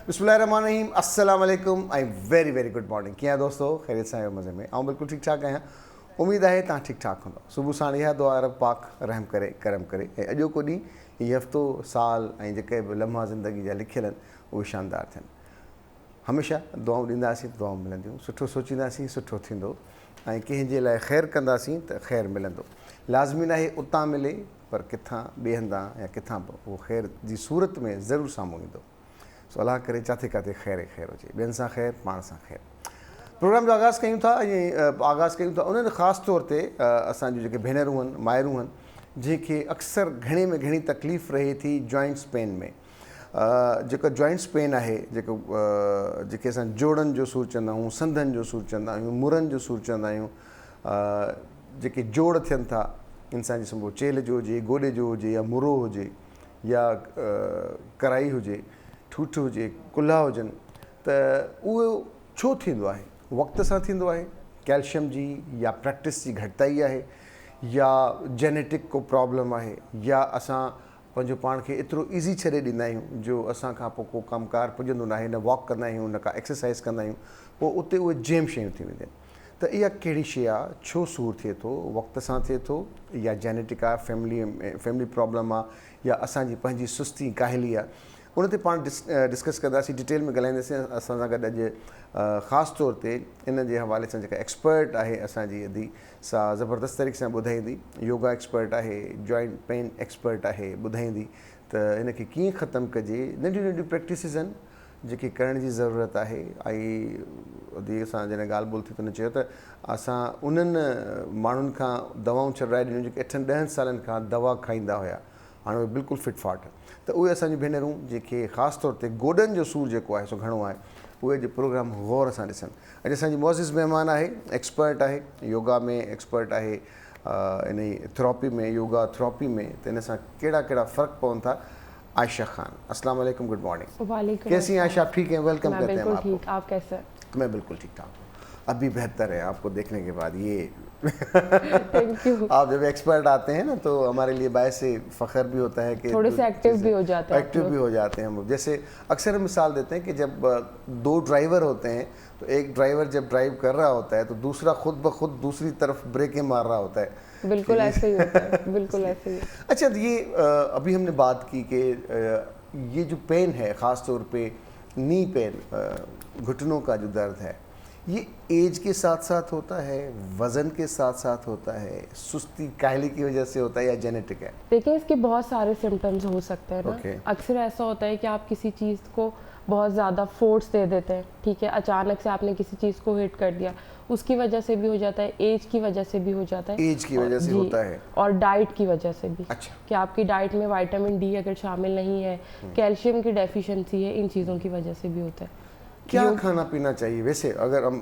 बिस्मिल्लाहिर्रहमानिर्रहीम, अस्सलाम वालेकुम, I very very good morning. कीअं दोस्तों, ख़ैरियत सां आहियो? मज़े में? ऐं बिल्कुलु ठीकु ठाक आहियां। उमेदु आहे तव्हां ठीकु ठाक हूंदो। सुबुह साण इहा दुआ रब पाक रहम करे करम करे ऐं अॼोको ॾींहुं हीउ हफ़्तो साल ऐं जेके बि लम्हा ज़िंदगी जा लिखियल आहिनि उहे शानदार थियनि। हमेशह दुआऊं ॾींदासीं, दुआऊं मिलंदियूं। सुठो सोचींदासीं, सुठो थींदो ऐं कंहिंजे लाइ ख़ैरु कंदासीं त ख़ैरु मिलंदो। लाज़मी न आहे उतां मिले, पर किथां ॿिए हंधा या किथां बि उहो ख़ैर जी सूरत में ज़रूरु साम्हूं ईंदो। सो अलाह करे जिथे किथे ख़ैरु ख़ैरु हुजे, ॿियनि सां ख़ैरु, पाण सां ख़ैरु। प्रोग्राम जो आगाज़ कयूं था ऐं आगाज़ कयूं था उन्हनि ख़ासि तौर ते असांजूं जेके भेनरूं आहिनि, माइरूं आहिनि, जंहिंखे अक्सर घणी में घणी तकलीफ़ रहे थी जॉइंट्स पेन में। जेका जॉइंट्स पेन आहे, जेके असां जोड़नि जो सूरु चवंदा आहियूं, संधनि जो सूरु चवंदा आहियूं, मुरनि जो सूरु चवंदा आहियूं, जेके जोड़ थियनि था इंसान जी, सम्झो चेल जो हुजे, गोॾे जो हुजे, या मुरो हुजे, या कराई हुजे, ठूठ हुजे, कुल्हा हुजनि, त उहो छो थींदो आहे? वक़्त सां थींदो आहे, कैल्शियम जी या प्रैक्टिस जी घटिताई आहे, या जेनेटिक को प्रॉब्लम आहे, या असां पंहिंजो पाण खे एतिरो ईज़ी छॾे ॾींदा आहियूं जो असां खां पोइ को कमुकारु पुॼंदो न आहे, न वॉक कंदा आहियूं, न का एक्सरसाइज़ कंदा आहियूं, पोइ उते उहे जेम शयूं थी वेंदियूं आहिनि। त इहा कहिड़ी शइ आहे? छो सूरु थिए थो? वक़्त सां थिए थो, या जेनेटिक आहे, फैमिली प्रॉब्लम आहे, या असांजी पंहिंजी सुस्ती काहिली आहे? उन ते पाण डिस्कस कंदासीं, डिटेल में ॻाल्हाईंदासीं। असां सां गॾु अॼु ख़ासि तौर ते इन जे हवाले सां जेका एक्सपर्ट आहे असांजी अदी सा ज़बरदस्त तरीक़े सां ॿुधाईंदी। योगा एक्सपर्ट आहे, जॉइंट पेन एक्सपर्ट आहे, ॿुधाईंदी त हिन खे कीअं ख़तमु कजे। नंढियूं नंढियूं प्रैक्टिसिस आहिनि जेके करण जी ज़रूरत आहे। ऐं अदी सां जॾहिं ॻाल्हि ॿोल थी त हुन चयो त असां उन्हनि माण्हुनि खां दवाऊं छॾाए ॾिनियूं जेके 8-10 सालनि खां दवा खाईंदा हुआ, हाणे उहे बिल्कुलु फिट फाट। त उहे असांजूं भेनरूं जेके ख़ासि तौर ते गोॾनि जो सूरु जेको आहे सो घणो आहे, उहे अॼु प्रोग्राम गौर सां ॾिसनि। अॼु असांजी मुअज़्ज़िज़ महिमान आहे, एक्सपर्ट आहे, योगा में एक्सपर्ट आहे, इन थेरेपी में, योगा थेरेपी में, त इन सां कहिड़ा कहिड़ा फ़र्क़ु पवनि था। आयशा खान, अस्सलाम वालेकुम, गुड मॉर्निंग। वालेकुम। कैसी हैं आयशा? आप ठीक हैं? वेलकम करते हैं आपको। ठीक, आप कैसे? मैं बिल्कुल ठीक ठाक हूँ, अभी बेहतर है आपको देखने के बाद। ये थैंक यू। आप जब एक्सपर्ट आते हैं ना तो हमारे लिए बायस फ़ख्र भी होता है कि थोड़े से एक्टिव भी हो जाते हैं। एक्टिव भी हो जाते हैं हम। जैसे अक्सर हम मिसाल देते हैं कि जब 2 ड्राइवर होते हैं तो एक ड्राइवर जब ड्राइव कर रहा होता है तो दूसरा खुद ब खुद दूसरी तरफ ब्रेकें मार रहा होता है। बिल्कुल ऐसे ही होता है, बिल्कुल ऐसे ही। अच्छा, ये अभी हमने बात की कि ये जो पेन है, ख़ास तौर पे नी पेन, घुटनों का जो दर्द है, ये एज के साथ साथ होता है, वज़न के साथ साथ होता है, सुस्ती काहली की वजह से होता है, या जेनेटिक है? देखिए, इसके बहुत सारे सिम्टम्स हो सकते हैं ना। अक्सर ऐसा होता है कि आप किसी चीज़ को बहुत ज़्यादा फोर्स दे देते हैं, ठीक है, अचानक से आपने किसी चीज़ को हिट कर दिया, उसकी वजह से भी हो जाता है, एज की वजह से भी हो जाता है, एज की वजह से होता है, और डाइट की वजह से भी। अच्छा। कि आपकी डाइट में विटामिन डी अगर शामिल नहीं है, कैल्शियम की डेफिशिएंसी है, इन चीज़ों की वजह से भी होता है। क्या खाना पीना चाहिए वैसे, अगर हम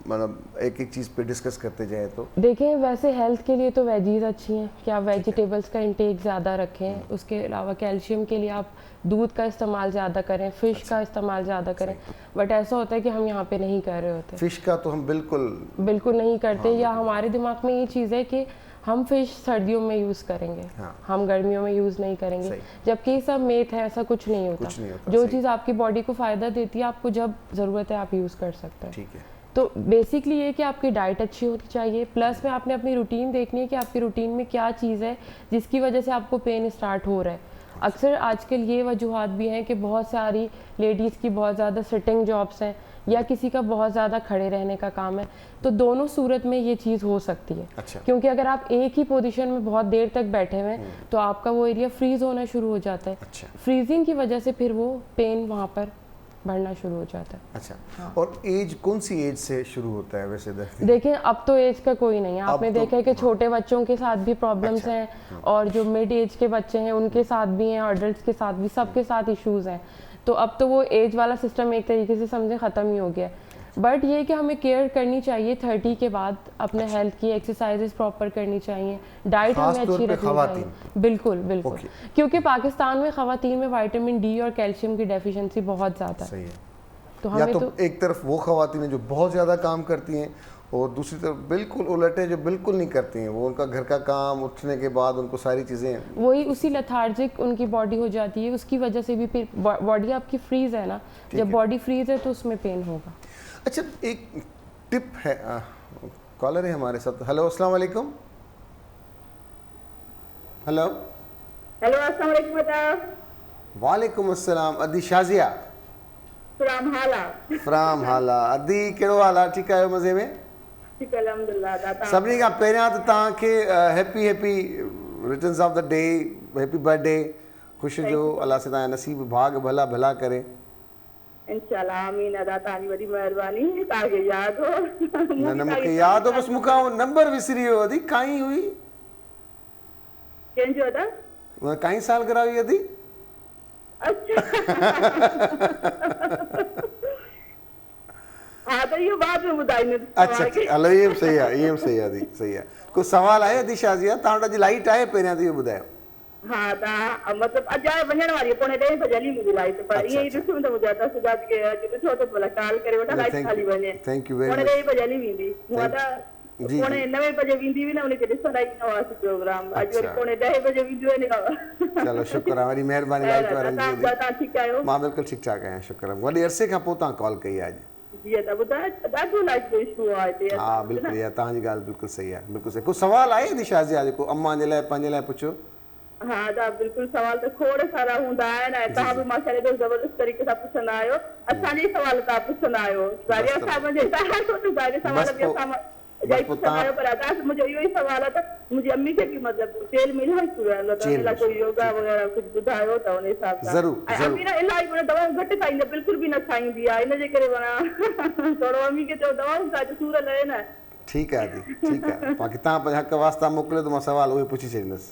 मतलब एक एक चीज़ पे डिस्कस करते जाए तो? देखिए, वैसे हेल्थ के लिए तो वेजीज अच्छी हैं कि आप वेजिटेबल्स का इंटेक ज़्यादा रखें। उसके अलावा कैल्शियम के लिए आप दूध का इस्तेमाल ज़्यादा करें, फ़िश का इस्तेमाल ज़्यादा करें। बट ऐसा होता है कि हम यहाँ पे नहीं कर रहे होते। फ़िश का तो हम बिल्कुल नहीं करते, या हमारे दिमाग में ये चीज़ है कि हम फ़िश सर्दियों में यूज़ करेंगे, हम गर्मियों में यूज़ नहीं करेंगे, जबकि सब मेथ है, ऐसा कुछ नहीं होता। जो चीज़ आपकी बॉडी को फ़ायदा देती है, आपको जब ज़रूरत है आप यूज़ कर सकते हैं। ठीक है। तो बेसिकली ये कि आपकी डाइट अच्छी होनी चाहिए, प्लस में आपने अपनी रूटीन देखनी है कि आपकी रूटीन में क्या चीज़ है जिसकी वजह से आपको पेन स्टार्ट हो रहा है। अक्सर आजकल ये वजूहात भी हैं कि बहुत सारी लेडीज़ की बहुत ज़्यादा सिटिंग जॉब्स हैं, या किसी का बहुत ज़्यादा खड़े रहने का काम है, तो दोनों सूरत में ये चीज़ हो सकती है। अच्छा। क्योंकि अगर आप एक ही पोजीशन में बहुत देर तक बैठे हुए हैं तो आपका वो एरिया फ्रीज होना शुरू हो जाता है। अच्छा। फ्रीजिंग की वजह से फिर वो पेन वहाँ पर बढ़ना शुरू हो जाता है। अच्छा। हाँ। और एज कौन सी एज से शुरू होता है वैसे? देखिए, अब तो एज का कोई नहीं है। आपने देखा है कि छोटे बच्चों के साथ भी प्रॉब्लम्स हैं, और जो मिड एज के बच्चे हैं उनके साथ भी हैं, एडल्ट्स के साथ भी, सबके साथ इश्यूज हैं। तो अब तो वो एज वाला सिस्टम एक तरीके से समझे ख़त्म ही हो गया है। बट ये कि हमें केयर करनी चाहिए 30 के बाद, अपने हेल्थ की एक्सरसाइजेस प्रॉपर करनी चाहिए, डाइट हमें अच्छी रखनी चाहिए। बिल्कुल बिल्कुल, क्योंकि पाकिस्तान में ख़वातीन में विटामिन डी और कैल्शियम की डेफिशिएंसी बहुत ज़्यादा है। सही है। तो हमें तो एक तरफ वो ख़वातीन जो बहुत ज़्यादा काम करती हैं, और दूसरी तरफ बिल्कुल उलटे जो बिल्कुल नहीं करती हैं, वो उनका घर का काम, उठने के बाद उनको सारी चीज़ें वही उसी लेथार्जिक उनकी बॉडी हो जाती है, उसकी वजह से भी फिर बॉडी आपकी फ्रीज है ना, जब बॉडी फ्रीज है तो उसमें पेन होगा। अच्छा, एक टिप है, कॉलर है हमारे साथ। हेलो, अस्सलाम वालेकुम। हेलो हेलो, अस्सलाम वालेकुम बेटा। वालेकुम अस्सलाम। अदी शाजिया फ्राम हाला। अदी कहिड़ो हाल आहे? ठीकु आहियो? मज़े में? ठीक अल्हम्दुलिल्लाह दादा। सभिनी खां पहिरियां त तव्हांखे happy happy returns of the day, happy birthday, ख़ुशि जो, अलाह से तव्हांजा नसीब भाग भला भला करे। इंशाल्लाह आमीन। अदा तव्हांजी वॾी महिरबानी, तव्हांखे यादि हो। न न मूंखे यादि हो, बसि मूंखां नंबर विसरी वियो। अदी काई हुई? कंहिंजो अदा? काई सालगिरह हुई अदी? अच्छा हाँ तो इहो बाद में ॿुधाईंदमि। अच्छा हलो, इहे बि सही आहे, इहे बि सही आहे अदी, सही आहे। कुझु सवाल आहे अदी शाजिया? तव्हां वटि अॼु लाइट आहे? पहिरियां त इहो ॿुधायो। हाँ तव्हां मतिलबु अॼु आहे वञण वारी आहे, 9:30 बजे हली मुंहिंजी लाइट, पर ईअं ई ॾिसूं त मुंहिंजा दस हज़ार के अॼु ॾिसो त भला कॉल करे वठां, लाइट खाली वञे। Thank you very much. 9:30 बजे हली वेंदी, हूअं त जी 9:30 बजे वेंदी हुई न, उनखे ॾिसण आई न हुआसीं प्रोग्राम। अॼु वरी 9:10 बजे वेंदी हुई न। चलो शुक्र आहे, वरी महिरबानी लाइट वारनि जी। तव्हां ठीकु आहियो? मां बिल्कुलु ठीकु ठाक आहियां, शुक्र आहे। वॾे अरसे खां पोइ तव्हां कॉल कई आहे अॼु। जी त ॿुधाए, ॾाढो लाइट जो इशू आहे हिते। हा बिल्कुलु, इहा तव्हांजी ॻाल्हि बिल्कुलु सही आहे, बिल्कुलु सही। कुझु सवाल आहे अदी शाजिया जेको अम्मा जे लाइ, पंहिंजे लाइ पुछो? हा दा बिल्कुलु, सवाल त खोड़ सारा हूंदा आहिनि ऐं तव्हां बि माशाअल्लाह एॾो ज़बरदस्त तरीक़े सां पुछंदा आहियो। असांजे सवाल तव्हां पुछंदा आहियो, ज़ाहिर साहब जे सवाल बि असां जाई पुछंदा आहियो, पर अदा मुंहिंजो इहो ई सवाल आहे त मुंहिंजी अम्मी खे बि मतिलबु तेल में इलाही सूर आहे, त उन लाइ कोई योगा वग़ैरह कुझु ॿुधायो त उन हिसाब सां। ज़रूरु ऐं अम्मी न इलाही माना दवाऊं घटि खाईंदी, बिल्कुलु बि न खाईंदी आहे, इन जे करे माना थोरो अम्मी खे चयो दवाऊं खाए त सूर लहे न। ठीकु आहे अदी, ठीकु आहे। बाक़ी तव्हां पंहिंजा हक़ वास्ता मोकिलियो त मां सवाल उहे पुछी छॾींदुसि।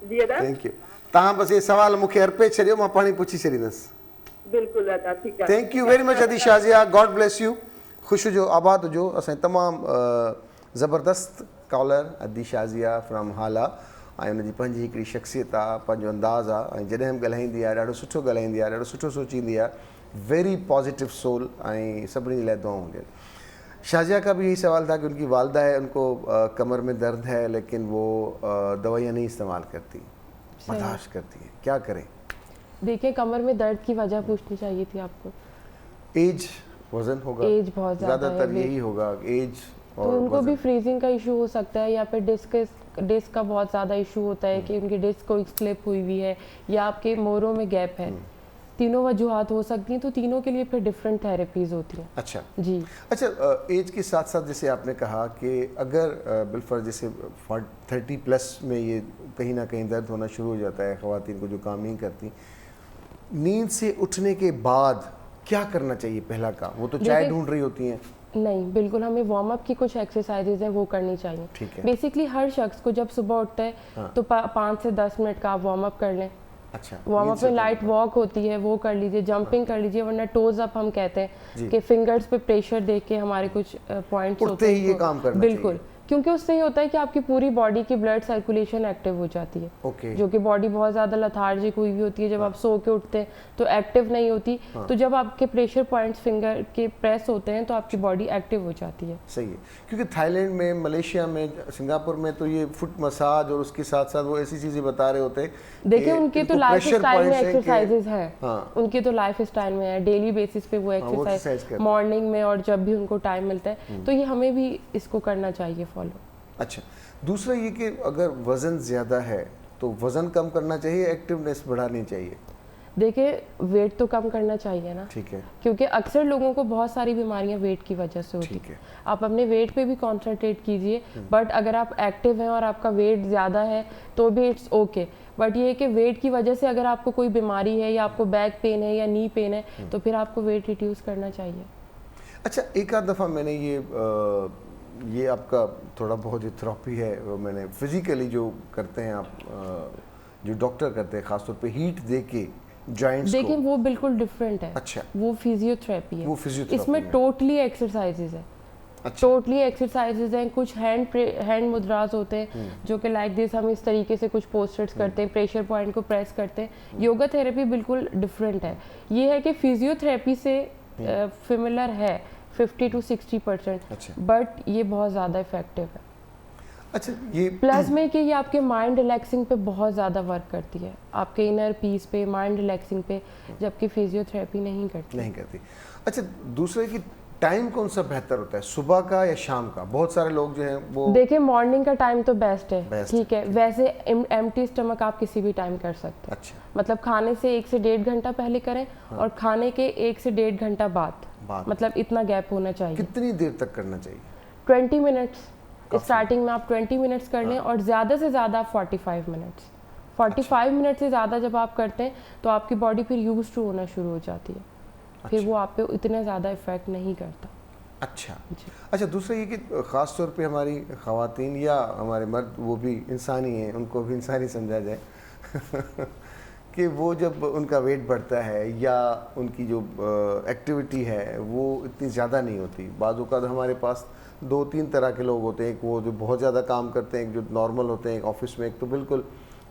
जी अदा थैंक यू। तव्हां बसि इहे सवाल मूंखे अर्पे छॾियो, मां पाण ई पुछी छॾींदुसि। बिल्कुलु अदा, ठीकु आहे। थैंक यू वेरी मच अदी शाजिया, गॉड ब्लेस यू। ख़ुशि हुजो, आबाद हुजो। असांजी तमामु ज़बरदस्त कॉलर अदी शाजिया फ्रॉम हाला, ऐं उनजी पंहिंजी हिकिड़ी शख़्सियत आहे, पंहिंजो अंदाज़ आहे, ऐं जॾहिं बि ॻाल्हाईंदी आहे ॾाढो सुठो ॻाल्हाईंदी आहे, ॾाढो सुठो सोचींदी आहे, वेरी पॉजिटिव सोल, ऐं सभिनी जे लाइ दुआऊं हूंदियूं आहिनि। शाजिया का भी यही सवाल था कि उनकी वालदा है, उनको कमर में दर्द है, लेकिन वो दवाइयाँ नहीं इस्तेमाल करती, बर्दाश्त करती है, क्या करें? देखिए, कमर में दर्द की वजह पूछनी चाहिए थी आपको। एज, वजन होगा, एज बहुत ज़्यादातर यही होगा, एज तो उनको भी फ्रीजिंग का इशू हो सकता है, या फिर डिस्क का बहुत ज़्यादा इशू होता है कि उनकी डिस्क कोई स्लिप हुई हुई है, या आपके मोरों में गैप है। तीनों वजूहात हो सकती हैं, तो तीनों के लिए फिर डिफरेंट थेरेपीज होती हैं। अच्छा जी। अच्छा, एज के साथ साथ जैसे आपने कहा कि अगर बिलफर्ज जैसे 30+ में ये कहीं ना कहीं दर्द होना शुरू हो जाता है, ख़वातीन को जो काम नहीं करती, नींद से उठने के बाद क्या करना चाहिए? पहला काम, वो तो चाय ढूंढ रही होती हैं। नहीं, बिल्कुल हमें वार्म अप की कुछ एक्सरसाइजेज हैं वो करनी चाहिए। ठीक है। बेसिकली हर शख्स को जब सुबह उठता है तो 5 से 10 मिनट का आप वार्म अप कर लें। अच्छा, वार्म अप में लाइट वॉक होती है, वो कर लीजिए, जंपिंग कर लीजिए, वरना टोज अप हम कहते हैं कि फिंगर्स पे प्रेशर दे के हमारे कुछ पॉइंट्स होते हैं, ये काम करना बिल्कुल, क्योंकि उससे ये होता है कि आपकी पूरी बॉडी की ब्लड सर्कुलेशन एक्टिव हो जाती है। ओके। जो कि बॉडी बहुत ज़्यादा लथार्जिक हुई हुई होती है, जब आप सो के उठते हैं तो एक्टिव नहीं होती। तो जब आपके प्रेशर पॉइंट्स फिंगर के प्रेस होते हैं तो आपकी बॉडी एक्टिव हो जाती है। सही है, क्योंकि थाईलैंड में, मलेशिया में, सिंगापुर में तो ये फुट मसाज और उसके साथ साथ वो ऐसी चीज़ें बता रहे होते हैं। देखिए, उनके तो लाइफ स्टाइल में एक्सरसाइजेज हैं, उनके तो लाइफ स्टाइल में है, डेली बेसिस पे वो एक्सरसाइज मॉर्निंग में और जब भी उनको टाइम मिलता है, तो ये हमें भी इसको करना चाहिए फॉलो। अच्छा, दूसरा ये कि अगर वज़न ज़्यादा है तो वज़न कम करना चाहिए, एक्टिवनेस बढ़ानी चाहिए? देखिए, वेट तो कम करना चाहिए ना। ठीक है। क्योंकि अक्सर लोगों को बहुत सारी बीमारियां वेट की वजह से होती है। आप अपने वेट पे भी कॉन्सेंट्रेट कीजिए, बट अगर आप एक्टिव हैं और आपका वेट ज़्यादा है तो भी इट्स ओके। बट ये है कि वेट की वजह से अगर आपको कोई बीमारी है, या आपको बैक पेन है या नी पेन है, तो फिर आपको वेट रिड्यूस करना चाहिए। अच्छा, एक आध दफ़ा मैंने ये आपका थोड़ा बहुत जो थेरेपी है वो मैंने फिजिकली जो करते हैं आप, जो डॉक्टर करते हैं ख़ासतौर पे हीट दे के जॉइंट्स को, देखिए वो बिल्कुल डिफरेंट है। अच्छा, वो फिजियोथेरेपी है, वो फिजियोथेरेपी इसमें टोटली एक्सरसाइजेज है। अच्छा। टोटली एक्सरसाइजेज हैं, कुछ हैंड मुद्रास होते हैं जो कि लाइक दिस हम इस तरीके से कुछ पोस्टर्स करते हैं, प्रेशर पॉइंट को प्रेस करते हैं। योगा थेरेपी बिल्कुल डिफरेंट है। ये है कि फिजियोथेरेपी से सिमिलर है 50 to 60%, अच्छा। बट ये बहुत ज़्यादा इफेक्टिव है। अच्छा, ये प्लस में कि ये आपके माइंड रिलैक्सिंग पे बहुत ज़्यादा वर्क करती है, आपके इनर पीस पे, माइंड रिलैक्सिंग पे, जबकि फिजियोथेरेपी नहीं करती। अच्छा, दूसरे की टाइम कौन सा बेहतर होता है, सुबह का या शाम का? बहुत सारे लोग जो हैं वो देखिए मॉर्निंग का टाइम तो बेस्ट है, Best ठीक है। वैसे एम्प्टी स्टमक आप किसी भी टाइम कर सकते हैं। अच्छा। मतलब खाने से 1 से 1.5 घंटा पहले करें और खाने के 1 से 1.5 घंटा बाद, मतलब इतना गैप होना चाहिए। कितनी देर तक करना चाहिए? 20 मिनट्स स्टार्टिंग में आप 20 मिनट्स कर लें और ज़्यादा से ज़्यादा 45 मिनट्स। 45 मिनट से ज़्यादा जब आप करते हैं तो आपकी बॉडी फिर यूज टू होना शुरू हो जाती है, फिर वो आप पे इतना ज़्यादा इफेक्ट नहीं करता। अच्छा, दूसरा ये कि ख़ास तौर पे हमारी ख़वातीन या हमारे मर्द, वो भी इंसान ही हैं, उनको भी इंसान ही समझा जाए कि वो जब उनका वेट बढ़ता है या उनकी जो एक्टिविटी है वो इतनी ज़्यादा नहीं होती। बाज़ औक़ात हमारे पास 2-3 तरह के लोग होते हैं, एक वो जो बहुत ज़्यादा काम करते हैं, एक जो नॉर्मल होते हैं, एक ऑफिस में, एक तो बिल्कुल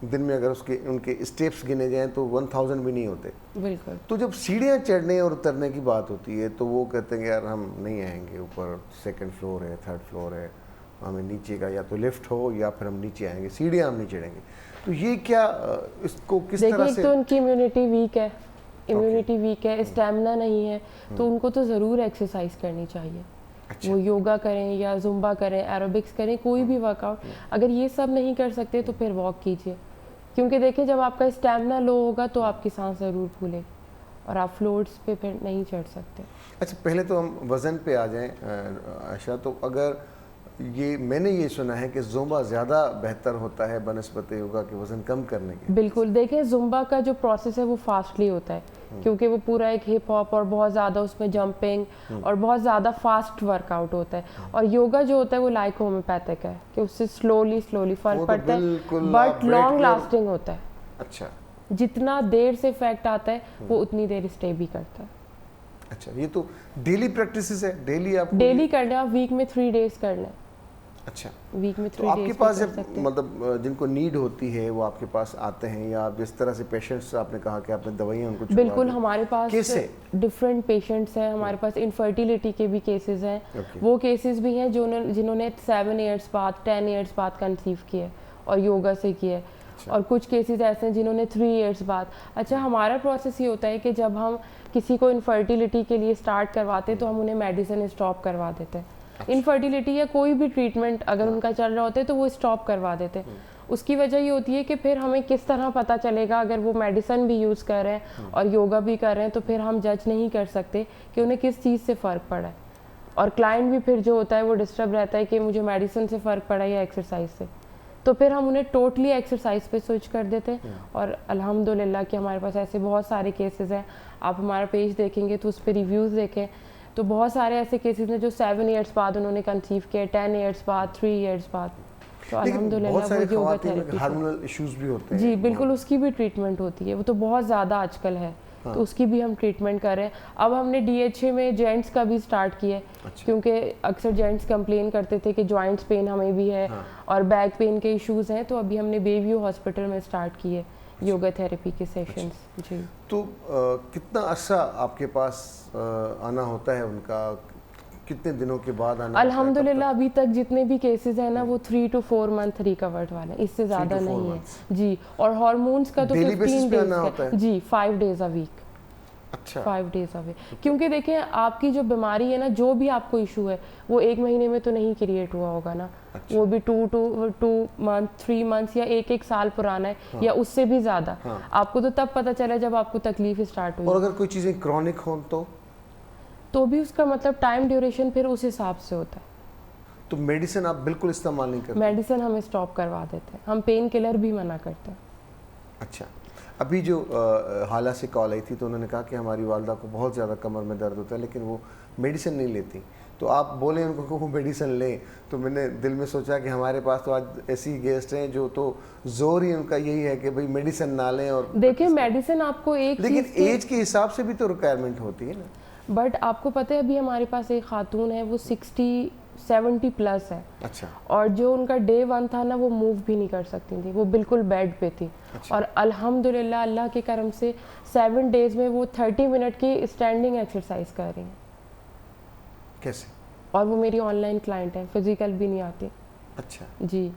दिन में अगर उनके स्टेप्स गिने जाएं तो 1000 भी नहीं होते। बिल्कुल। तो जब सीढ़ियाँ चढ़ने और उतरने की बात होती है तो वो कहते हैं यार हम नहीं आएंगे, ऊपर 2nd फ्लोर है, 3rd फ्लोर है, हमें नीचे का या तो लिफ्ट हो या फिर हम नीचे आएंगे, सीढ़ियाँ हम नहीं चढ़ेंगे। तो ये क्या, इसको किस तरह से? देखिए, तो उनकी इम्यूनिटी वीक है, स्टैमिना नहीं है, तो उनको तो ज़रूर एक्सरसाइज करनी चाहिए। वो योगा करें या जुम्बा करें, एरोबिक्स करें, कोई भी वर्कआउट। अगर ये सब नहीं कर सकते तो फिर वॉक कीजिए, क्योंकि देखिए जब आपका स्टैमिना लो होगा तो आपकी सांस ज़रूर फूलेगी और आप फ्लोर्स पे फिर नहीं चढ़ सकते। अच्छा, पहले तो हम वज़न पे आ जाएं आयशा। तो अगर मैंने ये सुना है कि ज़ुम्बा ज़्यादा बेहतर होता है बनस्बत योगा के वज़न कम करने के। बिल्कुल। देखिए ज़ुम्बा का जो प्रोसेस है वो फास्टली होता है, क्योंकि वो पूरा एक हिप हॉप और बहुत ज़्यादा उसमें जंपिंग और बहुत ज़्यादा फास्ट वर्कआउट होता है। और योगा जो होता है वो लाइक होम्योपैथिक है कि उससे स्लोली फ़र्क पड़ता है, बट लॉन्ग लास्टिंग होता है। अच्छा, जितना देर से इफेक्ट आता है वो उतनी देर स्टे भी करता है। अच्छा, ये तो डेली प्रैक्टिस है, डेली करना, आप वीक में 3 डेज कर लें। अच्छा, वीक में 3 तो आपके डेज पास जब मतलब जिनको नीड होती है वो आपके पास आते हैं, या आप जिस तरह से पेशेंट्स, आपने कहा कि आपने दवाइयाँ उनको छुड़वा बिल्कुल दी, हमारे पास कैसे? डिफरेंट पेशेंट्स हैं, हमारे पास इनफर्टिलिटी के भी केसेस हैं। वो केसेस भी हैं जिन्होंने 7 ईयर्स बाद, 10 ईयर्स बाद कंसीव किए और योगा से किए। और कुछ केसेस ऐसे हैं जिन्होंने 3 ईयर्स बाद। अच्छा, हमारा प्रोसेस ये होता है कि जब हम किसी को इनफर्टिलिटी के लिए स्टार्ट करवाते हैं तो हम उन्हें मेडिसिन स्टॉप करवा देते हैं। इनफर्टिलिटी या कोई भी ट्रीटमेंट अगर उनका चल रहा होता है तो वो स्टॉप करवा देते हैं। उसकी वजह ये होती है कि फिर हमें किस तरह पता चलेगा, अगर वो मेडिसिन भी यूज़ कर रहे हैं और योगा भी कर रहे हैं, तो फिर हम जज नहीं कर सकते कि उन्हें किस चीज़ से फ़र्क पड़ा है। और क्लाइंट भी फिर जो होता है वो डिस्टर्ब रहता है कि मुझे मेडिसिन से फ़र्क पड़ा या एक्सरसाइज से, तो फिर हम उन्हें टोटली एक्सरसाइज पे स्विच कर देते हैं। और अल्हम्दुलिल्लाह कि हमारे पास ऐसे बहुत सारे केसेस हैं। आप हमारा पेज देखेंगे तो उस पर रिव्यूज़ देखें तो बहुत सारे ऐसे केसेस हैं जो 7 ईयर्स बाद उन्होंने कंसीव किया, 10 ईयर्स बाद, 3 ईयर्स बाद। तो अल्हम्दुलिल्लाह वो योगा थेरेपी, हार्मोनल इश्यूज भी होते हैं। जी बिल्कुल, उसकी भी ट्रीटमेंट होती है। वो तो बहुत ज़्यादा आजकल है, तो उसकी भी हम ट्रीटमेंट कर रहे हैं। अब हमने DHA में जेंट्स का भी स्टार्ट किया है। अच्छा। क्योंकि अक्सर जेंट्स कंप्लेन करते थे कि जॉइंट्स पेन हमें भी है और बैक पेन के इश्यूज हैं, तो अभी हमने बेबी हॉस्पिटल में स्टार्ट किए योगा थेरेपी के सेशंस। जी। तो कितना अर्सा आपके पास आना होता है उनका, कितने दिनों के बाद आना? अल्हम्दुलिल्लाह अभी तक जितने भी केसेस हैं ना वो 3 to 4 मंथ रिकवर्ड वाले, इससे ज़्यादा नहीं है जी। और हार्मोन्स का तो 15 डेज का जी, 5 डेज अ वीक। अच्छा, 5 डेज अवे। क्योंकि देखें आपकी जो बीमारी है ना, जो भी आपको इशू है वो 1 महीने में तो नहीं क्रिएट हुआ होगा ना। अच्छा। वो भी 2 मंथ, 3 मंथ्स या 1 साल पुराना है या उससे भी ज़्यादा। आपको तो तब पता चला जब आपको तकलीफ स्टार्ट हुई। और अगर कोई चीज़ें क्रॉनिक हो तो भी उसका मतलब टाइम ड्यूरेशन फिर उस हिसाब से होता है। तो मेडिसिन आप बिल्कुल इस्तेमाल नहीं करते? मेडिसिन हम स्टॉप करवा देते हैं, हम पेन किलर भी मना करते हैं। अच्छा, अभी जो हाला से कॉल आई थी तो उन्होंने कहा कि हमारी वालदा को बहुत ज़्यादा कमर में दर्द होता है लेकिन वो मेडिसिन नहीं लेती, तो आप बोले उनको कि वो मेडिसिन लें। तो मैंने दिल में सोचा कि हमारे पास तो आज ऐसी गेस्ट हैं जो तो जोर ही उनका यही है कि भाई मेडिसिन ना लें। और देखिए मेडिसिन आपको लेकिन एज के हिसाब से भी तो रिक्वायरमेंट होती है ना। बट आपको पता है अभी हमारे पास एक खातून है वो 60-70 प्लस है। अच्छा। और जो उनका डे 1 था ना वो मूव भी नहीं कर सकती थी, वो बिल्कुल बेड पे थी। अच्छा। और अल्हम्दुलिल्लाह अल्लाह के करम से 7 डेज में वो 30 मिनट की स्टैंडिंग एक्सरसाइज कर रही हैं। कैसे? और वो मेरी ऑनलाइन क्लाइंट है, फिजिकल भी नहीं आती। अच्छा, जी।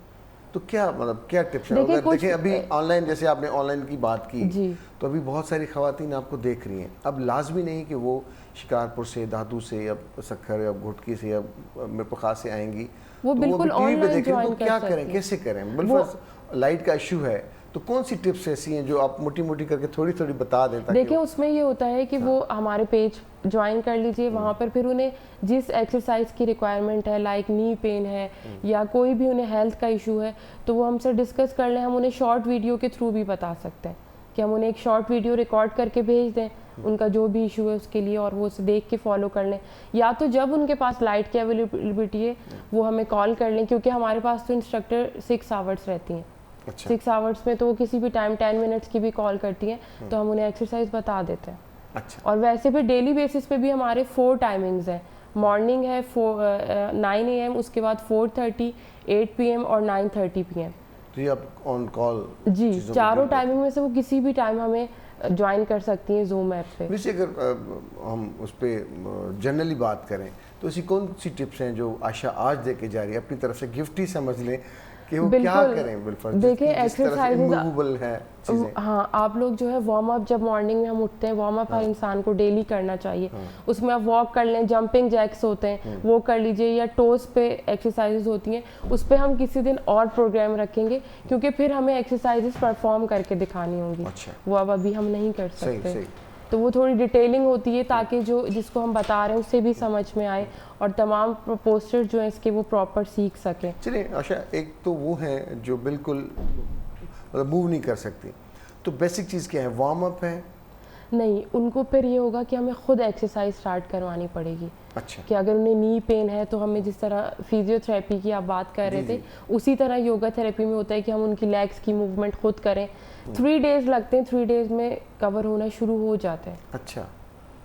तो क्या मतलब क्या टिप्स है? देखिए अगर कुछ देखिए अभी ऑनलाइन, जैसे आपने ऑनलाइन की बात की, जी। तो अभी बहुत सारी खवातीन आपको देख रही हैं। अब लाजमी नहीं कि वो शिकारपुर से, दादू से या सखर या घुटकी से या मिरपखा से आएंगी, वो तो बिल्कुल टीवी पे ऑनलाइन देखें, ज्वाइन तो कर क्या सकती करें, हैं। कैसे करें? वो बिल्कुल लाइट का इशू है, तो कौन सी टिप्स ऐसी हैं जो आप मोटी मोटी करके थोड़ी थोड़ी बता दें? ताकि देखिए उसमें ये होता है कि वो हमारे पेज ज्वाइन कर लीजिए, वहाँ पर फिर उन्हें जिस एक्सरसाइज की रिक्वायरमेंट है, लाइक नी पेन है या कोई भी उन्हें हेल्थ का इशू है, तो वो हमसे डिस्कस कर लें। हम उन्हें शॉर्ट वीडियो के थ्रू भी बता सकते हैं कि हम उन्हें एक शॉर्ट वीडियो रिकॉर्ड करके भेज दें उनका जो भी इशू है उसके लिए, और वो उसे देख के फॉलो कर लें। या तो जब उनके पास लाइट की अवेलेबिलिटी है वो हमें कॉल कर लें, क्योंकि हमारे पास तो इंस्ट्रक्टर 6 आवर्स रहती हैं। अच्छा, 6 आवर्स में तो वो किसी भी टाइम 10 मिनट्स की भी कॉल करती हैं, तो हम उन्हें एक्सरसाइज बता देते हैं। अच्छा, और वैसे भी डेली बेसिस पे भी हमारे 4 टाइमिंग्स हैं। मॉर्निंग है 9 AM, उसके बाद 4:30, 8 PM और 9:30 PM। तो ये आप ऑन कॉल जी, चारों टाइमिंग में से वो किसी भी टाइम हमें ज्वाइन कर सकती हैं जूम ऐप पे। वैसे अगर हम उस पर जनरली बात करें, तो ऐसी कौन सी टिप्स हैं जो आशा आज दे के जा रही है? अपनी तरफ से गिफ्ट ही समझ लें कि वो क्या करें। बिल्कुल देखिए एक्सरसाइज मूवेबल है चीजें। हाँ, आप लोग जो है वार्म अप, जब मॉर्निंग में हम उठते हैं, वार्म अप हर इंसान को डेली करना चाहिए। उसमें आप वॉक कर लें, जंपिंग जैक्स होते हैं वो कर लीजिए, या टोस पे एक्सरसाइजेज होती हैं, उस पर हम किसी दिन और प्रोग्राम रखेंगे, क्योंकि फिर हमें एक्सरसाइजेज परफॉर्म करके दिखानी होंगी। अच्छा, वो अब अभी हम नहीं कर सही सकते। सही। तो वो थोड़ी डिटेलिंग होती है ताकि जो जिसको हम बता रहे हैं उससे भी समझ में आए, और तमाम पोस्टर जो हैं इसके वो प्रॉपर सीख सकें। चलिए आशा, एक तो वो हैं जो बिल्कुल मतलब मूव नहीं कर सकती, तो बेसिक चीज़ क्या है? वार्म अप है? नहीं, उनको फिर ये होगा कि हमें खुद एक्सरसाइज स्टार्ट करवानी पड़ेगी। अच्छा, कि अगर उन्हें नी पेन है तो हमें, जिस तरह फिजियोथेरेपी की आप बात कर रहे थे, उसी तरह योगा थेरेपी में होता है कि हम उनकी लेग्स की मूवमेंट खुद करें। 3 डेज लगते हैं, 3 डेज में कवर होना शुरू हो जाता है। अच्छा,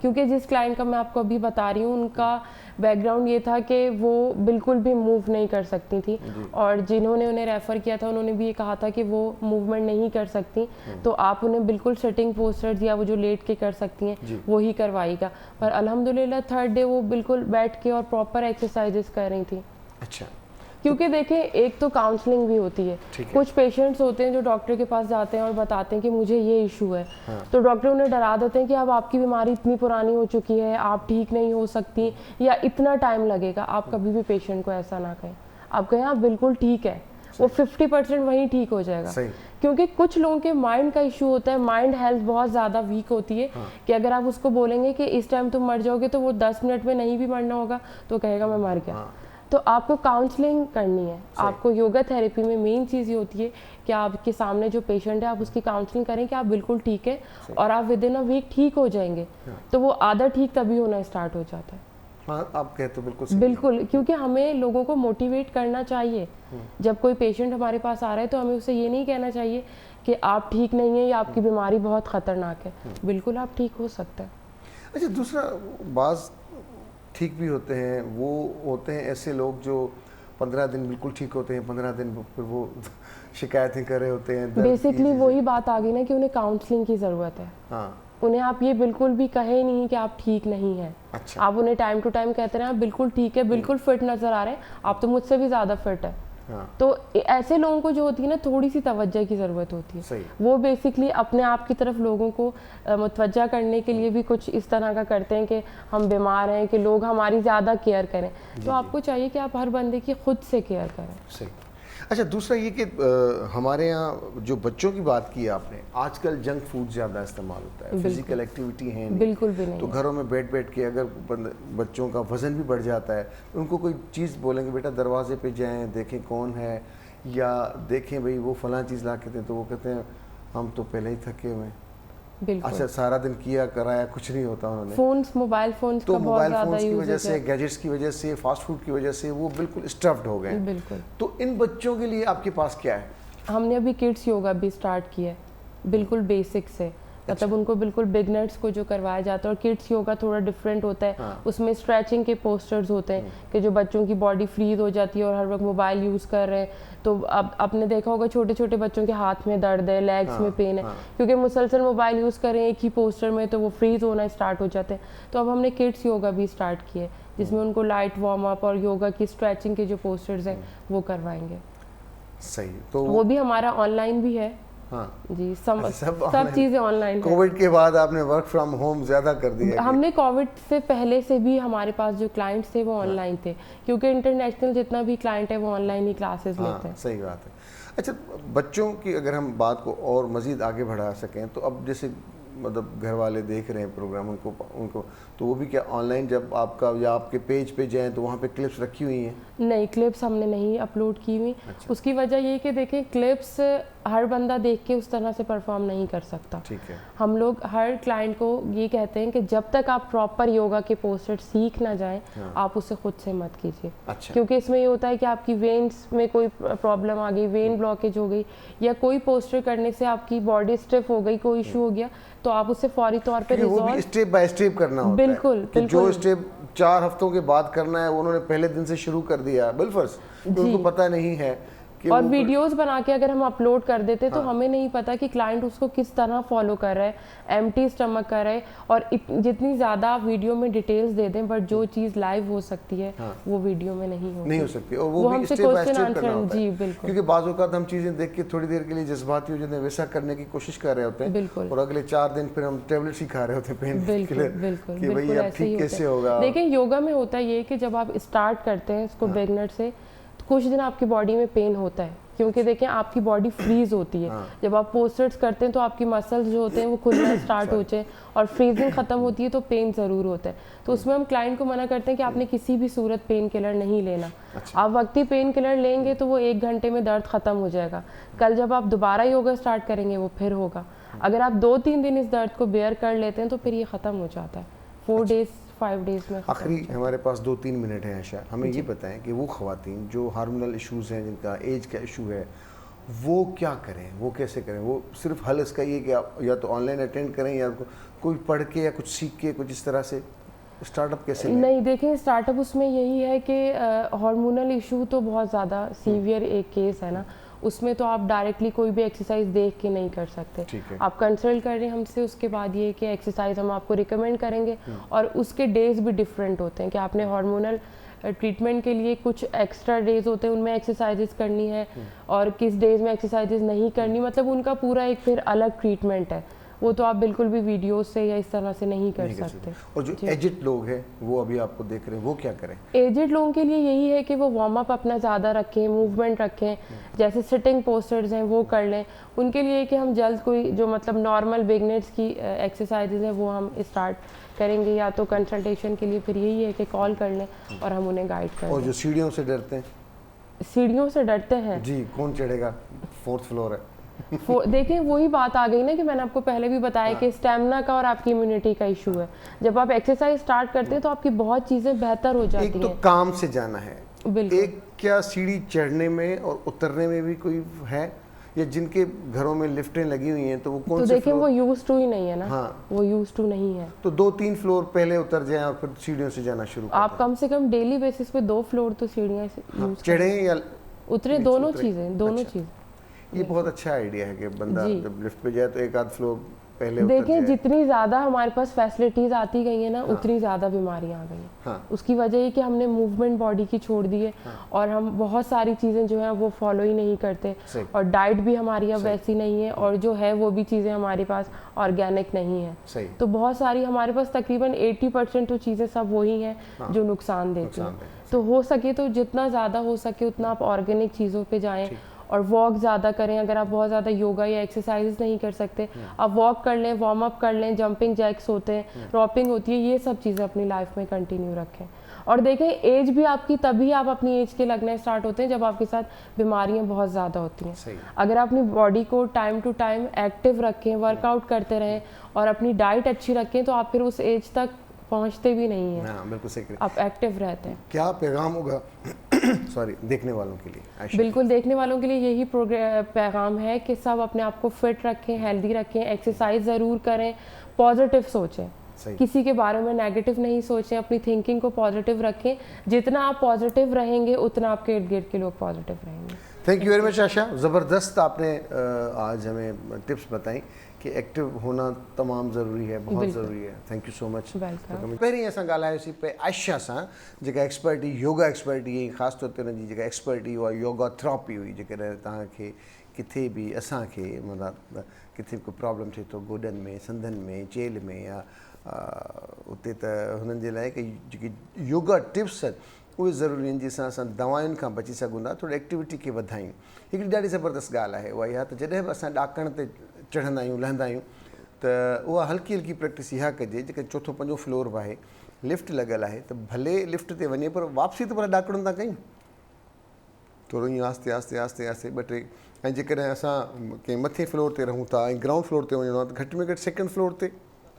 क्योंकि जिस क्लाइंट का मैं आपको अभी बता रही हूँ, उनका बैकग्राउंड ये था कि वो बिल्कुल भी मूव नहीं कर सकती थी, और जिन्होंने उन्हें रेफ़र किया था उन्होंने भी ये कहा था कि वो मूवमेंट नहीं कर सकती, तो आप उन्हें बिल्कुल सिटिंग पोस्टर्स या वो जो लेट के कर सकती हैं वो ही करवाएगा। पर अल्हम्दुलिल्लाह 3rd डे वो बिल्कुल बैठ के और प्रॉपर एक्सरसाइजेस कर रही थी। अच्छा, क्योंकि देखें, एक तो काउंसलिंग भी होती है। कुछ पेशेंट्स होते हैं जो डॉक्टर के पास जाते हैं और बताते हैं कि मुझे ये इशू है, तो डॉक्टर उन्हें डरा देते हैं कि अब आपकी बीमारी इतनी पुरानी हो चुकी है, आप ठीक नहीं हो सकती, या इतना टाइम लगेगा। आप कभी भी पेशेंट को ऐसा ना कहें, आप कहें आप बिल्कुल ठीक है, वो 50% वहीं ठीक हो जाएगा। क्योंकि कुछ लोगों के माइंड का इशू होता है, माइंड हेल्थ बहुत ज़्यादा वीक होती है, कि अगर आप उसको बोलेंगे कि इस टाइम तुम मर जाओगे, तो वो 10 मिनट में नहीं भी मरना होगा तो कहेगा मैं मर गया। तो आपको काउंसलिंग करनी है। आपको योगा थेरेपी में मेन चीज़ ये होती है कि आपके सामने जो पेशेंट है आप उसकी काउंसलिंग करें कि आप बिल्कुल ठीक है, और आप विद इन अ वीक ठीक हो जाएंगे। तो वो आधा ठीक तभी होना स्टार्ट हो जाता है। हाँ, आप कहते हो बिल्कुल, क्योंकि हमें लोगों को मोटिवेट करना चाहिए। जब कोई पेशेंट हमारे पास आ रहा है तो हमें उसे ये नहीं कहना चाहिए कि आप ठीक नहीं है या आपकी बीमारी बहुत ख़तरनाक है। बिल्कुल आप ठीक हो सकते हैं। अच्छा, दूसरा, बाज़ ठीक भी होते हैं, वो होते हैं ऐसे लोग जो 15 दिन बिल्कुल ठीक होते हैं, 15 दिन फिर वो शिकायतें कर रहे होते हैं। बेसिकली वही बात आ गई ना कि उन्हें काउंसलिंग की ज़रूरत है। हाँ, उन्हें आप ये बिल्कुल भी कहे नहीं कि आप ठीक नहीं हैं। अच्छा, आप उन्हें टाइम टू टाइम कहते रहे आप बिल्कुल ठीक है, बिल्कुल फिट नज़र आ रहे हैं, आप तो मुझसे भी ज़्यादा फिट है। हाँ, तो ऐसे लोगों को जो होती है ना, थोड़ी सी तवज्जो की ज़रूरत होती है। सही। वो बेसिकली अपने आप की तरफ लोगों को मुतवज्जा करने के लिए भी कुछ इस तरह का करते हैं कि हम बीमार हैं, कि लोग हमारी ज़्यादा केयर करें। तो आपको चाहिए कि आप हर बंदे की खुद से केयर करें। सही। अच्छा, दूसरा ये कि हमारे यहाँ जो बच्चों की बात की आपने, आजकल जंक फूड ज़्यादा इस्तेमाल होता है, फिजिकल एक्टिविटी है नहीं, बिल्कुल भी नहीं। तो घरों में बैठ बैठ के अगर बच्चों का वज़न भी बढ़ जाता है, उनको कोई चीज़ बोलेंगे बेटा दरवाजे पे जाएं, देखें कौन है, या देखें भाई वो फलां चीज़ ला के दें, तो वो कहते हैं हम तो पहले ही थके हुए हैं। बिल्कुल। अच्छा, सारा दिन किया कराया कुछ नहीं होता उन्होंने। फोन्स, मोबाइल फोन्स तो का बहुत मोबाइल ज़्यादा फोन्स की यूज़ वजह से, गैजेट्स की वजह से, फास्ट फूड की वजह से वो बिल्कुल स्टफ्ड हो गए। बिल्कुल। तो इन बच्चों के लिए आपके पास क्या है? हमने अभी किड्स योगा भी स्टार्ट किया है, बिल्कुल बेसिक से। मतलब उनको बिल्कुल बिगनर्स को जो करवाया जाता है। और किड्स योगा थोड़ा डिफरेंट होता है, उसमें स्ट्रेचिंग के पोस्टर्स होते हैं कि जो बच्चों की बॉडी फ्रीज हो जाती है और हर वक्त मोबाइल यूज़ कर रहे हैं। तो अब आपने देखा होगा छोटे छोटे बच्चों के हाथ में दर्द है, लेग्स में पेन है, क्योंकि मुसलसल मोबाइल यूज़ कर रहे हैं एक ही पोस्टर में, तो वो फ्रीज होना स्टार्ट हो जाते हैं। तो अब हमने किड्स योगा भी स्टार्ट किए जिसमें उनको लाइट वार्म अप और योगा की स्ट्रेचिंग के जो पोस्टर्स हैं वो करवाएंगे। सही, तो वो भी हमारा ऑनलाइन भी है। हाँ जी, सब online। चीज़ें ऑनलाइन। कोविड के बाद आपने वर्क फ्रॉम होम ज़्यादा कर दिया? हमने कोविड से पहले से भी हमारे पास जो क्लाइंट्स थे वो ऑनलाइन थे, क्योंकि इंटरनेशनल जितना भी क्लाइंट है वो ऑनलाइन ही क्लासेस लेते हैं। सही बात है। अच्छा, बच्चों की अगर हम बात को और मज़ीद आगे बढ़ा सकें तो अब जैसे मतलब घर वाले देख रहे हैं प्रोग्राम, उनको तो वो भी क्या ऑनलाइन जब आपका या आपके पेज पे जाएं तो वहाँ पे क्लिप्स रखी हुई हैं? नहीं, क्लिप्स हमने नहीं अपलोड की हुई। अच्छा। उसकी वजह ये कि देखें, क्लिप्स हर बंदा देख के उस तरह से परफॉर्म नहीं कर सकता। ठीक है। हम लोग हर क्लाइंट को ये कहते हैं कि जब तक आप प्रॉपर योगा के पोस्टर सीख ना जाएं, आप उसे खुद से मत कीजिए। अच्छा। क्योंकि इसमें ये होता है कि आपकी वेन्स में कोई प्रॉब्लम आ गई, वेन ब्लॉकेज हो गई, या कोई पोस्टर करने से आपकी बॉडी स्टिफ हो गई, कोई इशू हो गया, तो आप उससे फौरी तौर पे वो भी स्टेप बाय स्टेप करना होता है। कि जो स्टेप 4 हफ्तों के बाद करना है वो उन्होंने पहले दिन से शुरू कर दिया बिलफर्स, तो उनको पता नहीं है कि और वीडियोस बना के अगर हम अपलोड कर देते तो हमें नहीं पता कि क्लाइंट उसको किस तरह फॉलो कर रहा है, एम्प्टी स्टमक कर रहा है। और जितनी ज़्यादा आप वीडियो में डिटेल्स दे दें, बट जो चीज़ लाइव हो सकती है वो वीडियो में नहीं हो सकती। और वो भी स्टेप बाय स्टेप करना होता है। जी बिल्कुल, क्योंकि बाज़ औक़ात हम चीज़ें देख के थोड़ी देर के लिए जज्बाती हो जाते हैं, वैसा करने की कोशिश कर रहे होते हैं। बिल्कुल। और अगले 4 दिन फिर हम टेबलेट्स ही खा रहे होते हैं पेन किलर। बिल्कुल, कि भाई अब ठीक कैसे होगा। देखिए, योगा में होता ये कि जब आप स्टार्ट करते हैं इसको बिगनर से, तो कुछ दिन आपकी बॉडी में पेन होता है, क्योंकि देखें आपकी बॉडी फ्रीज होती है। जब आप पोस्टर्स करते हैं तो आपकी मसल्स जो होते हैं वो खुलना स्टार्ट होते हैं और फ्रीजिंग खत्म होती है, तो पेन ज़रूर होता है। तो उसमें हम क्लाइंट को मना करते हैं कि आपने किसी भी सूरत पेन किलर नहीं लेना। आप वक्ती पेन किलर लेंगे तो वो 1 घंटे में दर्द खत्म हो जाएगा। कल जब आप दोबारा योगा स्टार्ट करेंगे वो फिर होगा। अगर आप 2-3 दिन इस दर्द को बेयर कर लेते हैं तो फिर ये ख़त्म हो जाता है 4 डेज 5 डेज में। आखिरी हमारे पास 2-3 मिनट हैं आशा, हमें ये बताएं कि वो ख़वातीन जो हार्मोनल इश्यूज़ हैं, जिनका एज का इशू है, वो क्या करें, वो कैसे करें? वो सिर्फ हल इसका ये कि आप या तो ऑनलाइन अटेंड करें या कोई पढ़ के या कुछ सीख के कुछ इस तरह से स्टार्टअप कैसे लें? नहीं, देखें, स्टार्टअप उसमें यही है कि हार्मोनल इशू तो बहुत ज़्यादा सीवियर एक केस है ना, उसमें तो आप डायरेक्टली कोई भी एक्सरसाइज देख के नहीं कर सकते। आप कंसल्ट कर रहे हैं हमसे, उसके बाद ये कि एक्सरसाइज हम आपको रिकमेंड करेंगे और उसके डेज भी डिफरेंट होते हैं कि आपने हार्मोनल ट्रीटमेंट के लिए कुछ एक्स्ट्रा डेज होते हैं, उनमें एक्सरसाइजेस करनी है और किस डेज में एक्सरसाइजेस नहीं करनी, मतलब उनका पूरा एक फिर अलग ट्रीटमेंट है। वो तो आप बिल्कुल भी वीडियो से या इस तरह से नहीं कर सकते। और जो एजिड लोग हैं वो अभी आपको देख रहे हैं, वो क्या करें? एजिड लोगों के लिए यही है कि वो वार्म अप अपना ज़्यादा रखें, मूवमेंट रखें, जैसे सिटिंग पोस्टर्स हैं वो कर लें। उनके लिए कि हम जल्द कोई जो मतलब नॉर्मल बिगनर्स की एक्सरसाइजेज हैं वो हम स्टार्ट करेंगे, या तो कंसल्टेशन के लिए फिर यही है कि कॉल कर लें और हम उन्हें गाइड करें। और जो सीढ़ियों से डरते हैं? सीढ़ियों से डरते हैं जी, कौन चढ़ेगा? 4th फ्लोर है। देखिए, वही बात आ गई ना कि मैंने आपको पहले भी बताया कि स्टेमिना का और आपकी इम्यूनिटी का इशू है। जब आप एक्सरसाइज स्टार्ट करते हैं तो आपकी बहुत चीज़ें बेहतर हो जाती हैं। एक तो काम से जाना है, बिल्कुल। एक क्या सीढ़ी चढ़ने में और उतरने में भी कोई है, या जिनके घरों में लिफ्टें लगी हुई हैं तो वो कौन तो से देखिए, वो यूज टू ही नहीं है ना। हाँ, वो यूज टू नहीं है, तो 2-3 फ्लोर पहले उतर जाएं और फिर सीढ़ियों से जाना शुरू करें। आप कम से कम डेली बेसिस पे 2 फ्लोर तो सीढ़ियाँ यूज चढ़ें या उतरे, दोनों चीज़ें, दोनों चीज़। ये बहुत अच्छा आइडिया है कि बंदा जब लिफ्ट पे जाए तो 1 आध फ्लोर पहले देखिए, जितनी ज़्यादा हमारे पास फैसिलिटीज़ आती गई हैं ना, उतनी ज़्यादा बीमारियाँ आ गई हैं। उसकी वजह ये कि हमने मूवमेंट बॉडी की छोड़ दी है और हम बहुत सारी चीज़ें जो हैं वो फॉलो ही नहीं करते, और डाइट भी हमारी अब वैसी नहीं है, और जो है वो भी चीज़ें हमारे पास ऑर्गेनिक नहीं है। तो बहुत सारी हमारे पास तकरीबन 80% तो चीज़ें सब वही हैं जो नुकसान देती हैं। तो हो सके तो जितना ज़्यादा हो सके उतना आप ऑर्गेनिक चीज़ों पे जाएं और वॉक ज़्यादा करें। अगर आप बहुत ज़्यादा योगा या एक्सरसाइज नहीं कर सकते, आप वॉक कर लें, वार्म अप कर लें, जंपिंग जैक्स होते हैं, रॉपिंग होती है, ये सब चीज़ें अपनी लाइफ में कंटिन्यू रखें। और देखें, एज भी आपकी तभी आप अपनी एज के लगने स्टार्ट होते हैं जब आपके साथ बीमारियां बहुत ज़्यादा होती हैं। अगर आप अपनी बॉडी को टाइम टू टाइम एक्टिव रखें, वर्कआउट करते रहें और अपनी डाइट अच्छी रखें, तो आप फिर उस एज तक पहुंचते भी नहीं हैं। बिल्कुल सही, आप एक्टिव रहते हैं। क्या पैगाम होगा सॉरी देखने वालों के लिए आयशा? बिल्कुल, देखने वालों के लिए यही पैगाम है कि सब अपने आप को फिट रखें, हेल्दी रखें, एक्सरसाइज ज़रूर करें, पॉजिटिव सोचें, सही। किसी के बारे में नेगेटिव नहीं सोचें, अपनी थिंकिंग को पॉजिटिव रखें। जितना आप पॉजिटिव रहेंगे उतना आपके इर्द गिर्द के लोग पॉजिटिव रहेंगे। थैंक यू वेरी मच आशा, ज़बरदस्त आपने आज हमें टिप्स बताई कि एक्टिव होना तमाम ज़रूरी है, बहुत ज़रूरी है। Thank you so much. पहिरीं असां ॻाल्हायोसीं पे आयशा सां, जेका एक्सपर्ट हुई, योगा एक्सपर्ट हुई, ख़ासि तौर ते हुनजी जेका एक्सपर्ट हुई उहा योगा थेरेपी हुई। जेकॾहिं तव्हांखे किथे बि असांखे मतिलबु किथे बि कोई प्रॉब्लम थिए थो गोॾनि में, संधनि में, चेल में या उते त हुननि जे लाइ कि जेकी योगा टिप्स आहिनि उहे ज़रूरी आहिनि जंहिंसां असां दवाउनि खां बची सघूं था, थोरी एक्टिविटी खे वधायूं। हिकिड़ी ॾाढी ज़बरदस्त ॻाल्हि आहे उहा इहा त जॾहिं बि असां ॾाकण ते चढ़ंदा आहियूं, लहंदा आहियूं, त उहा हल्की हल्की प्रैक्टिस इहा कजे। जेके चोथों पंजो फ्लोर बि आहे, लिफ्ट लॻियल आहे, त भले लिफ्ट ते वञे पर वापसी त पर ॾाकणनि था कयूं, थोरो ईअं आस्ते आस्ते आस्ते आस्ते ॿ टे। ऐं जेकॾहिं असां कंहिं मथे फ्लोर ते रहूं था ऐं ग्राउंड फ्लोर ते वञिणो आहे त घटि में घटि सेकेंड फ्लोर ते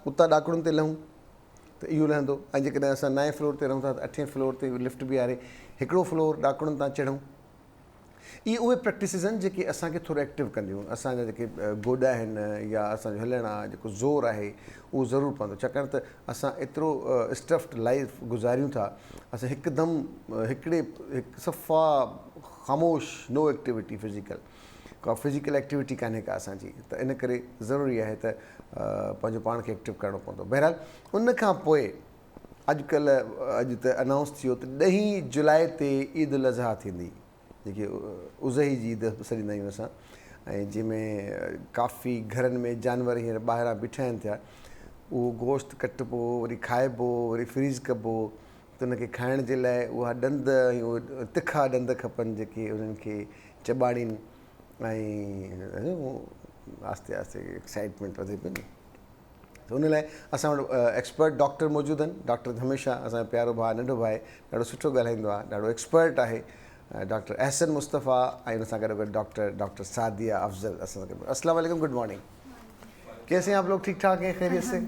उतां ॾाकणुनि ते लहूं त इहो लहंदो। ऐं जेकॾहिं असां 9 फ्लोर ते रहूं था त 8 फ्लोर ते लिफ्ट बि आहे, हिकिड़ो फ्लोर ॾाकणुनि तां चढ़ूं। इहे उहे प्रैक्टिसिस आहिनि जेके असांखे थोरो एक्टिव कंदियूं। असांजा जेके गोॾा आहिनि या असांजो हलणु आहे, जेको ज़ोर आहे उहो ज़रूरु पवंदो, छाकाणि त असां एतिरो स्टफ्ड लाइफ गुज़ारियूं था, असां हिकदमि हिकु सफ़ा ख़ामोश, नो एक्टिविटी फिज़िकल, का फिज़िकल एक्टिविटी कान्हे का असांजी, त इन करे ज़रूरी आहे त पंहिंजो पाण खे एक्टिव करिणो पवंदो। बहरहाल उन खां पोइ अॼु त अनाउंस थियो त 10 जुलाई ते ईद उल अज़हा थींदी, जेके उज़ही जी ईद सॾींदा आहियूं असां, ऐं जंहिंमें काफ़ी घरनि में जानवर हींअर ॿाहिरां बीठा आहिनि थिया, उहो गोश्त कटिबो, वरी खाइबो, वरी फ्रीज़ कबो, त उनखे खाइण जे लाइ उहा ॾंद ऐं उहे तिखा ॾंद खपनि जेके उन्हनि खे चॿाड़ीनि, ऐं आस्ते आस्ते एक्साइटमेंट वधे पई न। त उन लाइ असां वटि एक्सपर्ट डॉक्टर मौजूदु आहिनि। डॉक्टर हमेशा असांजो प्यारो भाउ, नंढो भाउ, ॾाढो सुठो ॻाल्हाईंदो आहे, ॾाढो एक्सपर्ट आहे, डॉक्टर अहसन मुस्तफ़ा, ऐं हुन सां गॾु डॉक्टर सादिया अफज़ल असां सां गॾु। अस्सलाम वालेकुम, गुड मॉर्निंग। कैसे हैं आप लोग? ठीक ठाक हैं, खैरियत से?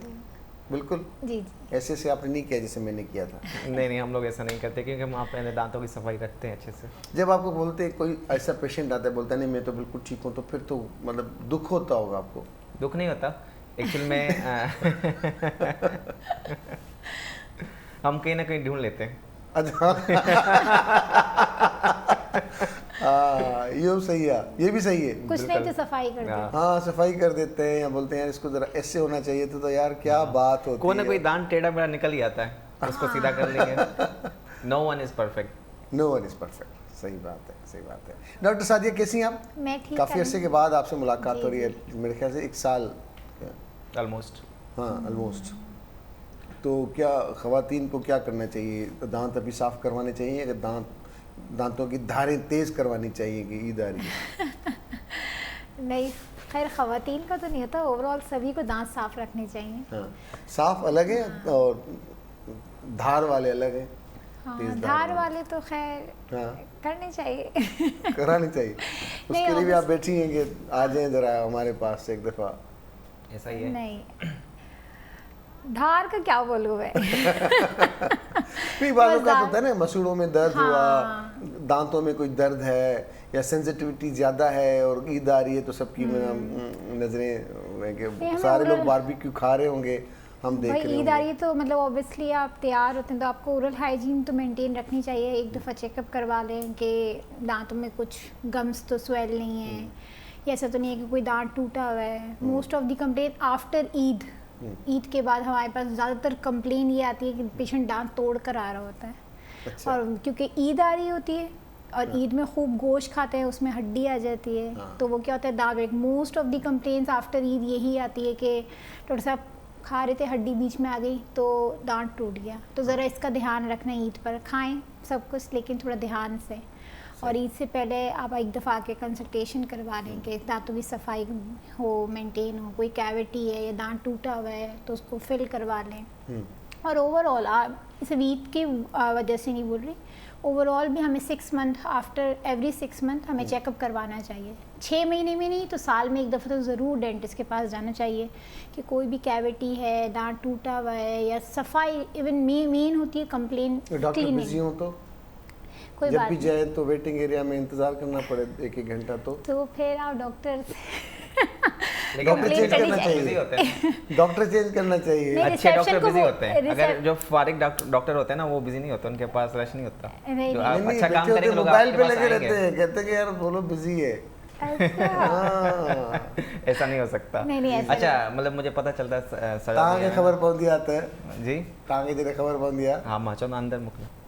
बिल्कुल जी। ऐसे आपने नहीं किया जैसे मैंने किया था? नहीं, हम लोग ऐसा नहीं करते क्योंकि हम अपने दांतों की सफाई रखते हैं अच्छे से। जब आपको बोलते हैं कोई ऐसा पेशेंट आता है, बोलता है नहीं मैं तो बिल्कुल ठीक हूँ, तो फिर तो मतलब दुख होता होगा आपको? दुख नहीं होता एक्चुअल में हम कहीं ना कहीं ढूंढ लेते हैं। अच्छा ये सही है, ये भी सही है। कुछ नहीं तो सफाई कर देते हैं। हाँ, सफाई कर देते हैं, या बोलते हैं यार इसको जरा ऐसे होना चाहिए तो यार क्या बात होती है। कोई ना कोई दांत टेढ़ा मेढ़ा निकल ही आता है, उसको सीधा कर लेंगे। No one is perfect. No one is perfect, सही बात है, सही बात है। डॉक्टर सादिया कैसी हैं आप? मैं ठीक। काफ़ी अर्से के बाद आपसे मुलाकात हो रही है, मेरे ख्याल से 1 साल ऑलमोस्ट। हाँ, ऑलमोस्ट। तो क्या ख़वातीन को क्या करना चाहिए? दांत अभी साफ़ करवाने चाहिए या दांतों की धारें तेज़ करवानी चाहिए कि ईद आ रही है? नहीं, खैर ख़वातीन का तो नहीं होता, ओवरऑल सभी को दांत साफ रखने चाहिए। हाँ, साफ अलग है और धार वाले अलग है। हाँ, धार वाले तो खैर करने चाहिए, करानी चाहिए। उसके लिए भी आप बैठी हैं कि आ जाएं ज़रा हमारे पास एक दफ़ा? ऐसा ही है। नहीं, धार का क्या बोलूँ मैं। नहीं, बालों का तो होता है ना, मसूड़ों में दर्द हुआ, दांतों में कोई दर्द है या सेंसिटिविटी ज़्यादा है और ईद आ रही है तो सबकी नज़रें, सारे लोग बारबेक्यू खा रहे होंगे, हम देख रहे हैं। ईद आ रही है तो मतलब ऑब्वियसली आप तैयार होते हैं तो आपको ओरल हाइजीन तो मेंटेन रखनी चाहिए। एक दफ़ा चेकअप करवा लें कि दांतों में कुछ गम्स तो स्वेल नहीं है, या ऐसा तो नहीं है कि कोई दांत टूटा हुआ है। Most of the complain after Eid के बाद हमारे पास ज़्यादातर कंप्लेन ये आती है कि पेशेंट दांत तोड़ कर आ रहा होता है। अच्छा। और क्योंकि ईद आ रही होती है और ईद में खूब गोश्त खाते हैं, उसमें हड्डी आ जाती है, तो वो क्या होता है दांत, most of the complaints after Eid यही आती है कि डॉक्टर साहब खा रहे थे, हड्डी बीच में आ गई तो दांत टूट गया। तो ज़रा इसका ध्यान रखना, ईद पर खाएं सब कुछ लेकिन थोड़ा ध्यान से, और ईद से पहले आप एक दफ़ा आके कंसल्टेशन करवा लें कि दांतों की सफाई हो, मेंटेन हो, कोई कैविटी है या दांत टूटा हुआ है तो उसको फिल करवा लें। और ओवरऑल इस ईद की वजह से नहीं बोल रही, ओवरऑल भी हमें 6 मंथ आफ्टर एवरी 6 मंथ हमें चेकअप करवाना चाहिए। 6 महीने में नहीं तो साल में एक दफ़ा तो ज़रूर डेंटिस्ट के पास जाना चाहिए कि कोई भी कैविटी है, दांत टूटा हुआ है या सफाई, इवन मेन होती है कंप्लेन क्लीनिंग। कोई जब बात भी नहीं। जाए तो वेटिंग एरिया में इंतजार करना पड़े 1-1 घंटा तो फिर आप डॉक्टर से लेकिन डॉक्टर complain चेंज करनी करना चाहिए। बिजी होते हैं, डॉक्टर चेंज करना चाहिए। नहीं, अच्छे reception डॉक्टर को बिजी वो- होते हैं। अगर रिसेप- जो फारिग डॉक्टर होते हैं ना वो बिजी नहीं होते, उनके पास रश नहीं होता। नहीं, जो नहीं, आप नहीं, अच्छा काम बच्चे होते करेंगे लोग मोबाइल आपके पे पास लगे रहते आएंगे। हैं, कहते हैं कि यार बोलो बिजी है। अच्छा हाँ। ऐसा नहीं हो सकता। नहीं, नहीं, ऐसा अच्छा मतलब मुझे पता चलता है तव्हांखे ख़बर पवंदी आहे त जी तव्हांखे जॾहिं ख़बर पवंदी आहे हाँ मां चवंदो अंदरि मोकिलियो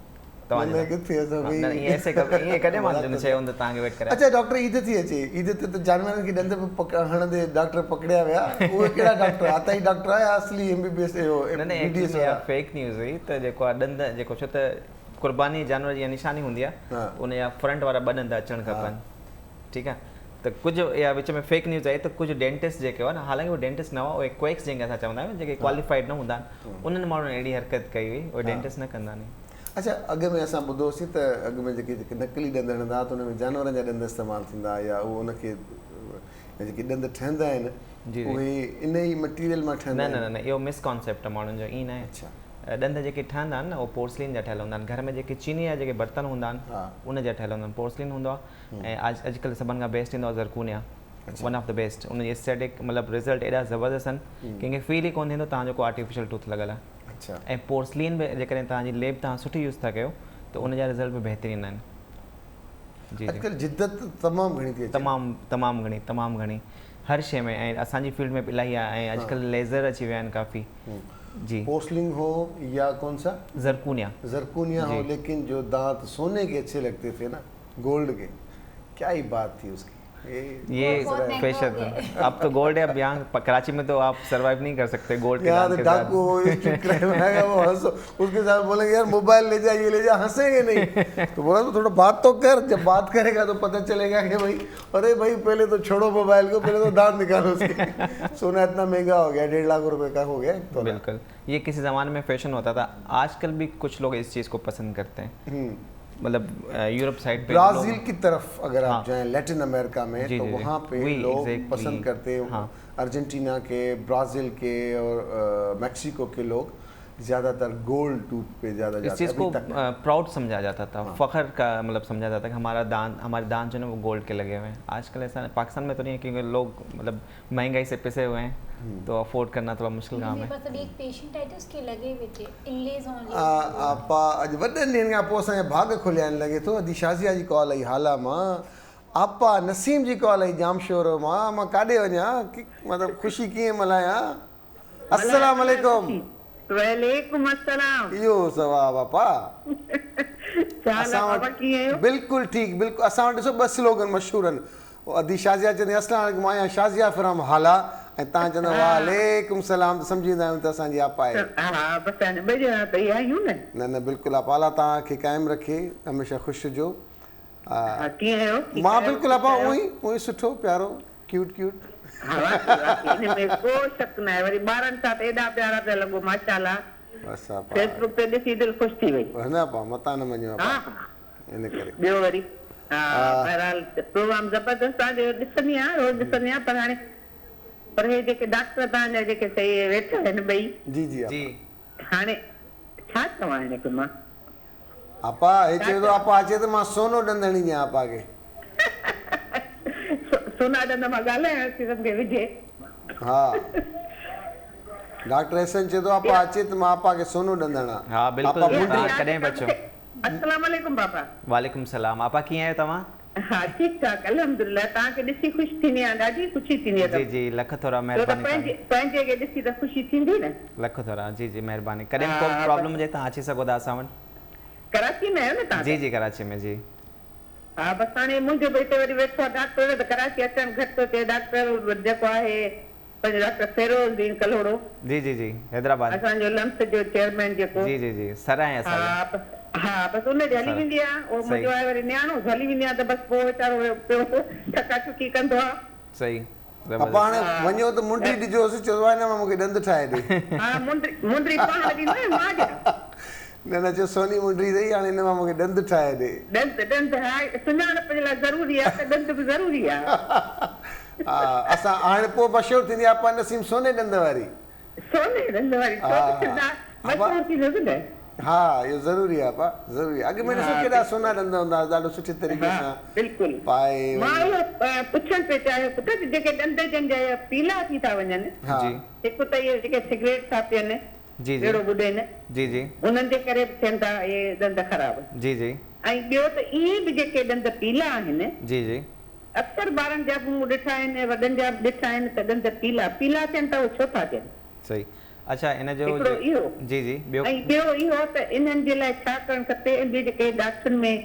मन तव्हांजे किथे असां लाइ। भई न, ईअं ऐसे ईअं कॾहिं मां चई हूंदो तव्हांखे वेट करे। अच्छा डॉक्टर ईद थी अचे, ईद ते त जानवरनि खे ॾंद पे हणंदे डॉक्टर पकड़िया विया, उहे कहिड़ा डॉक्टर आता ही डॉक्टर आहे या असली MBBS न न BDS एक्चुअली फेक न्यूज़ हुई त जेको आहे ॾंद जेको छो त कुर्बानी जानवर जी निशानी हूंदी आहे हा। उनजा फ्रंट वारा ॿ ॾंद अचणु खपनि, ठीकु आहे। त कुझु या विच में फेक न्यूज़ आई त कुझु डेंटिस्ट जेके हुआ न, हालांकि उहे डेंटिस्ट न हुआ, उहे क्वेक्स जंहिंखे असां चवंदा आहियूं जेके क्वालिफाइड न हूंदा आहिनि, उन्हनि माण्हुनि अहिड़ी हरकत कई हुई, उहे डेंटिस्ट न कंदा आहिनि। अच्छा अॻु में असां ॿुधोसीं त अॻु में जेके नकली ॾंद हणंदा त हुन में जानवरनि जा ॾंद इस्तेमालु थींदा या उहो उनखे जेके ॾंद ठहंदा आहिनि जी। उहे इन ई मटीरियल मां न ठहंदा न आहिनि। न न इहो मिसकॉन्सेप्ट आहे माण्हुनि जो, ईअं न आहे। अच्छा ॾंद जेके ठहंदा आहिनि न उहो पोर्सलिन जा ठहियल हूंदा आहिनि। घर में जेके चीनी जा जेके बर्तन हूंदा आहिनि हा। उन जा ठहियल हूंदा आहिनि, पोर्सलिन हूंदो आहे। ऐं अॼुकल्ह सभिनि खां बेस्ट ईंदो आहे ज़रकूनिया, वन ऑफ द बेस्ट। उन जी एस्थेटिक मतिलबु रिज़ल्ट एॾा ज़बरदस्त आहिनि, कंहिंखे फील ई कोन थींदो तव्हांजो को आर्टिफिशियल टूथ लॻल आहे। अच्छा ऐं पोर्सलिन बि जेकॾहिं तव्हांजी लेब तव्हां सुठी यूज़ था कयो त उन जा रिज़ल्ट बि बहितरीनु आहिनि। जी जी अॼुकल्ह जिद्दत तमामु घणी थी अचे। तमामु घणी हर शइ में, ऐं असांजी फील्ड में बि इलाही आहे। ऐं अॼुकल्ह लेज़र अची विया आहिनि काफ़ी। जी पोर्सलिन हो या कौन सा ज़रकूनिया जरकूनिया हो, लेकिन जो दांत सोने के अच्छे लगते थे ना, गोल्ड के, क्या ही बात थी उसकी। ये बहुत महंगा फेशियल हो गया अब तो गोल्ड है। अब यहाँ कराची में तो आप सरवाइव नहीं कर सकते गोल्ड के यार दाम के साथ। डाकू स्ट्रीट क्राइम आएगा वो हंसो, उसके साथ बोलेंगे यार मोबाइल ले जा ये ले जा, हंसेंगे नहीं। तो बोला तो थोड़ा बात तो कर, जब बात करेगा तो पता चलेगा कि भाई अरे भाई पहले तो छोड़ो मोबाइल को, पहले तो दांत निकालो उसके। सोना इतना महंगा हो गया, 1.5 लाख रुपए का हो गया तो। बिल्कुल, ये किसी ज़माने में फैशन होता था, आजकल भी कुछ लोग इस चीज़ को पसंद करते हैं। मतलब यूरोप साइड पे ब्राज़ील की तरफ अगर हाँ। आप जाएं लैटिन अमेरिका में जी, तो जी, जी। वहाँ पे वही, लोग exactly। पसंद करते हैं। हाँ। अर्जेंटीना के, ब्राज़ील के और मैक्सिको के लोग ज़्यादातर गोल्ड टूथ पे ज़्यादा इस जाते चीज़ हैं को अभी तक। प्राउड समझा जाता था, फ़ख्र का मतलब समझा जाता था कि हमारे दांत जो है वो गोल्ड के लगे हुए हैं। आजकल ऐसा पाकिस्तान में तो नहीं है, क्योंकि लोग मतलब महंगाई से पिसे हुए हैं, तो अफोर्ड करना थोड़ा मुश्किल काम मेरे है। पास अभी एक पेशेंट आए थे, उसके लगे हुए थे इनलेज ऑनली। आपा अॼु वॾनि ॾींहंनि खां पोइ असांजा भाग खुलिया आहिनि लॻे थो। अदी शाज़िया जी कॉल आई हाला मां, आपा नसीम जी कॉल आई जाम शोर मां काॾे वञा, मतिलबु ख़ुशी कीअं मल्हायां। अस्सलाम वालेकुम। वालेकुम अस्सलाम। इहो सवाब आपा। चाल बाबा कीअं आहियो? बिल्कुलु ठीकु, बिल्कुलु। असां वटि ॾिसो 2 स्लोगन मशहूरु आहिनि। अदी शाज़िया चवंदी अस्सलाम वालेकुम, आहियां शाज़िया फ्रॉम हाला, ऐं तव्हां चवंदा वालेकुम सलाम, त सम्झी वेंदा आहियूं त असांजी आपा आहे। हा बसि हाणे ॿई ॼणा त इहा आहियूं न। न बिल्कुलु आपा, अला तव्हांखे क़ाइमु रखे, हमेशह ख़ुशि हुजो। हा कीअं आहियो? ठीकु मां आहियो? बिल्कुलु आपा उहो ई सुठो प्यारो क्यूट। हा वाकई, हिन में को शक न आहे। वरी ॿारनि सां त एॾा प्यारा पिया लॻो माशाल्लाह। बसि आपा फेसबुक ते ॾिसी दिलि ख़ुशि थी वई। न आपा मता न मञो हा आपा, हा इन करे। ॿियो वरी बहरहाल प्रोग्राम ज़बरदस्त आहे, जो ॾिसंदी आहियां, रोज़ ॾिसंदी आहियां। पर हे जेके डॉक्टर तव्हांजा जेके सही वेठा आहिनि ॿई, जी जी जी हाणे छा चवां हिनखे मां? आपा हे चए थो, आपा अचे त मां सोनो ॾंद हणी ॾियां आपा खे। सोना ॾंद मां ॻाल्हायां खे विझे। हा डॉक्टर एसन चए थो आपा अचे त मां आपा खे सोनो ॾंद हणां। हाँ बिल्कुलु। आपा मुंडी तव्हां कॾहिं बि अचो। अस्सलाम वालेकुम बाबा। वालेकुम सलाम। आपा कीअं आहियो तव्हां? हा ठीकु ठाक अल्हम्दुलिल्लाह। तव्हांखे ॾिसी ख़ुशि थींदी आहियां, ॾाढी ख़ुशी थींदी आहे। जी जी लख थोड़ा छो त महिरबानी। पंहिंजे खे ॾिसी त ख़ुशी थींदी न। लख थोड़ा जी जी महिरबानी। कॾहिं को प्रॉब्लम हुजे तव्हां अची सघो था असां वटि। कराची में आहियो न तव्हां? जी जी कराची में जी। हा बसि हाणे मुंहिंजो बि हिते वरी वेठो आहे डॉक्टर, त कराची अचणु घटि थो थिए। डॉक्टर जेको आहे पंहिंजो डॉक्टर फिरोज़दीन कलोड़ो, जी जी जी हैदराबाद। असांजो लम्स जो चेयरमैन जेको। जी जी जी सर आहे असांजा। हा बसि उनजी हली वेंदी आहे। उहो मुंहिंजो आहे वरी न्याणो, हली वेंदी आहे त बसि पोइ वीचारो पियो ठका ठुकी कंदो आहे। सही आपा हाणे वञो त मुंडी ॾिजोसि, चवंदो आहे न मां मूंखे ॾंद ठाहे ॾे। हा मुंडी पाण ॾींदो आहे मां ॾियां। न चयो सोनी मुंडी अथई, हाणे हिन मां मूंखे ॾंद ठाहे ॾे। ॾंद हाणे सुञाणप जे लाइ ज़रूरी आहे त ॾंद बि ज़रूरी आहे। हा असां हाणे पोइ मशहूरु थींदी आपा नसीम सोने ॾंद वारी। सोने ॾंद वारी मशहूरु थींदो न। हा इहो ज़रूरी आहे पा ज़रूरी आहे। अॻे में ॾिसो केॾा सुना ॾंद हूंदा हुआ, ॾाढो सुठे तरीक़े हा सां बिल्कुलु पाए मां इहो पुछण पे चाहियो पुटु जेके ॾंद जन जा पीला थी था वञनि, हा जी हिकु त इहे जेके सिगरेट था पीअनि जी जी अहिड़ो ॿुधनि जी जी उन्हनि जे करे बि थियनि था इहे ॾंद ख़राब। जी जी ऐं ॿियो त इहे बि जेके ॾंद पीला आहिनि जी जी अक्सर ॿारनि जा बि मूं ॾिठा आहिनि, वॾनि जा बि ॾिठा आहिनि त ॾंद पीला पीला थियनि था, उहे छो था थियनि? सही। अच्छा इन जो हिकिड़ो इहो जी जी ॿियो ऐं ॿियो इहो त इन्हनि जे लाइ छा करणु खपे? ॿिए जेके डॉक्टरनि में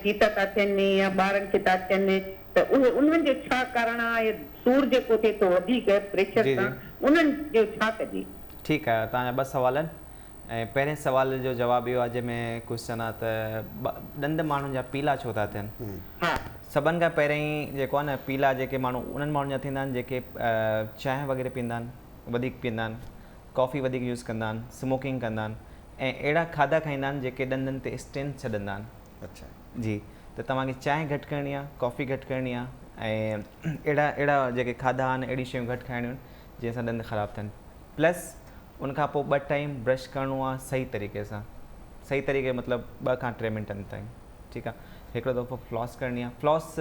जीत था थियनि या ॿारनि खे था थियनि त उहे उन्हनि जो छा करणु आहे? सूर जेको थिए थो वधीक प्रेशर जी, सां, जी। उन्हनि जो छा कजे? ठीकु आहे, तव्हांजा 2 सवाल आहिनि। ऐं पहिरें सवाल जो जवाबु इहो आहे जंहिंमें क्वेश्चन आहे त ॾंद माण्हुनि जा पीला छो था थियनि। हा सभिनि खां पहिरीं जेको आहे न पीला जेके माण्हू उन्हनि माण्हुनि जा थींदा आहिनि जेके चांहि वग़ैरह पीअंदा आहिनि, वधीक पीअंदा आहिनि, कॉफ़ी वधीक यूज़ कंदा आहिनि, स्मोकिंग कंदा आहिनि ऐं अहिड़ा खाधा खाईंदा आहिनि जेके ॾंदनि ते स्टेन छॾंदा आहिनि। अच्छा जी त तव्हांखे चांहि घटि करणी आहे, कॉफ़ी घटि करणी आहे ऐं अहिड़ा जेके खाधा आहिनि अहिड़ी शयूं घटि खाइणियूं आहिनि जंहिंसां ॾंद ख़राबु थियनि। प्लस उनखां पोइ 2 टाइम ब्रश करिणो आहे सही तरीक़े सां, सही तरीक़े मतिलबु 2 खां 3 मिंटनि ताईं, ठीकु आहे। हिकिड़ो दफ़ो फ्लॉस करणी आहे, फ्लॉस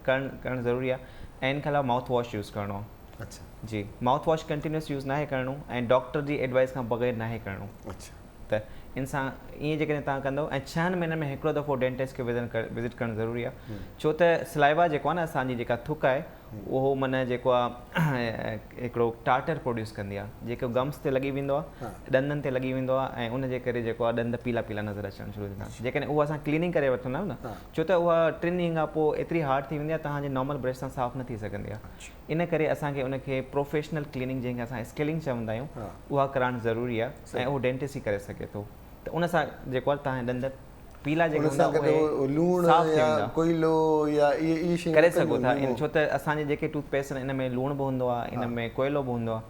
करणु ज़रूरी आहे ऐं इन खां अलावा माउथ वॉश यूज़ करिणो आहे। अच्छा जी माउथ वॉश कंटिन्यूस यूज़ नाहे करिणो ऐं डॉक्टर जी एडवाइस खां बग़ैर नाहे करिणो। अच्छा त इंसान ईअं जेकॾहिं तव्हां कंदव ऐं 6 महीननि में हिकिड़ो दफ़ो डेंटिस्ट खे विज़िट करणु ज़रूरी आहे। छो त सलाइवा जेको आहे न असांजी जेका थुक आहे उहो माना जेको आहे हिकिड़ो टाटर प्रोड्यूस कंदी आहे जेको गम्स ते लॻी वेंदो आहे, ॾंदनि ते लॻी वेंदो आहे ऐं उनजे करे जेको आहे ॾंद पीला पीला नज़र अचणु शुरू थींदा आहिनि। जेकॾहिं उहा असां क्लीनिंग करे वठंदा आहियूं न, छो त उहा 3 ॾींहंनि खां पोइ एतिरी हार्ड थी वेंदी आहे तव्हांजे नॉर्मल ब्रश सां साफ़ न थी सघंदी आहे। इन करे असांखे उनखे प्रोफेशनल क्लीनिंग जंहिंखे असां स्केलिंग चवंदा आहियूं उहा कराइणु ज़रूरी आहे ऐं उहो डेंटिस्ट ई करे सघे थो। त उन सां जेको आहे तव्हांजा ॾंद पीला जेके हूंदा लूण या कोयलो या इहे शयूं करे सघो था। छो त असांजे जेके टूथपेस्ट आहिनि इन में लूण बि हूंदो आहे, इन में कोयलो बि हूंदो आहे,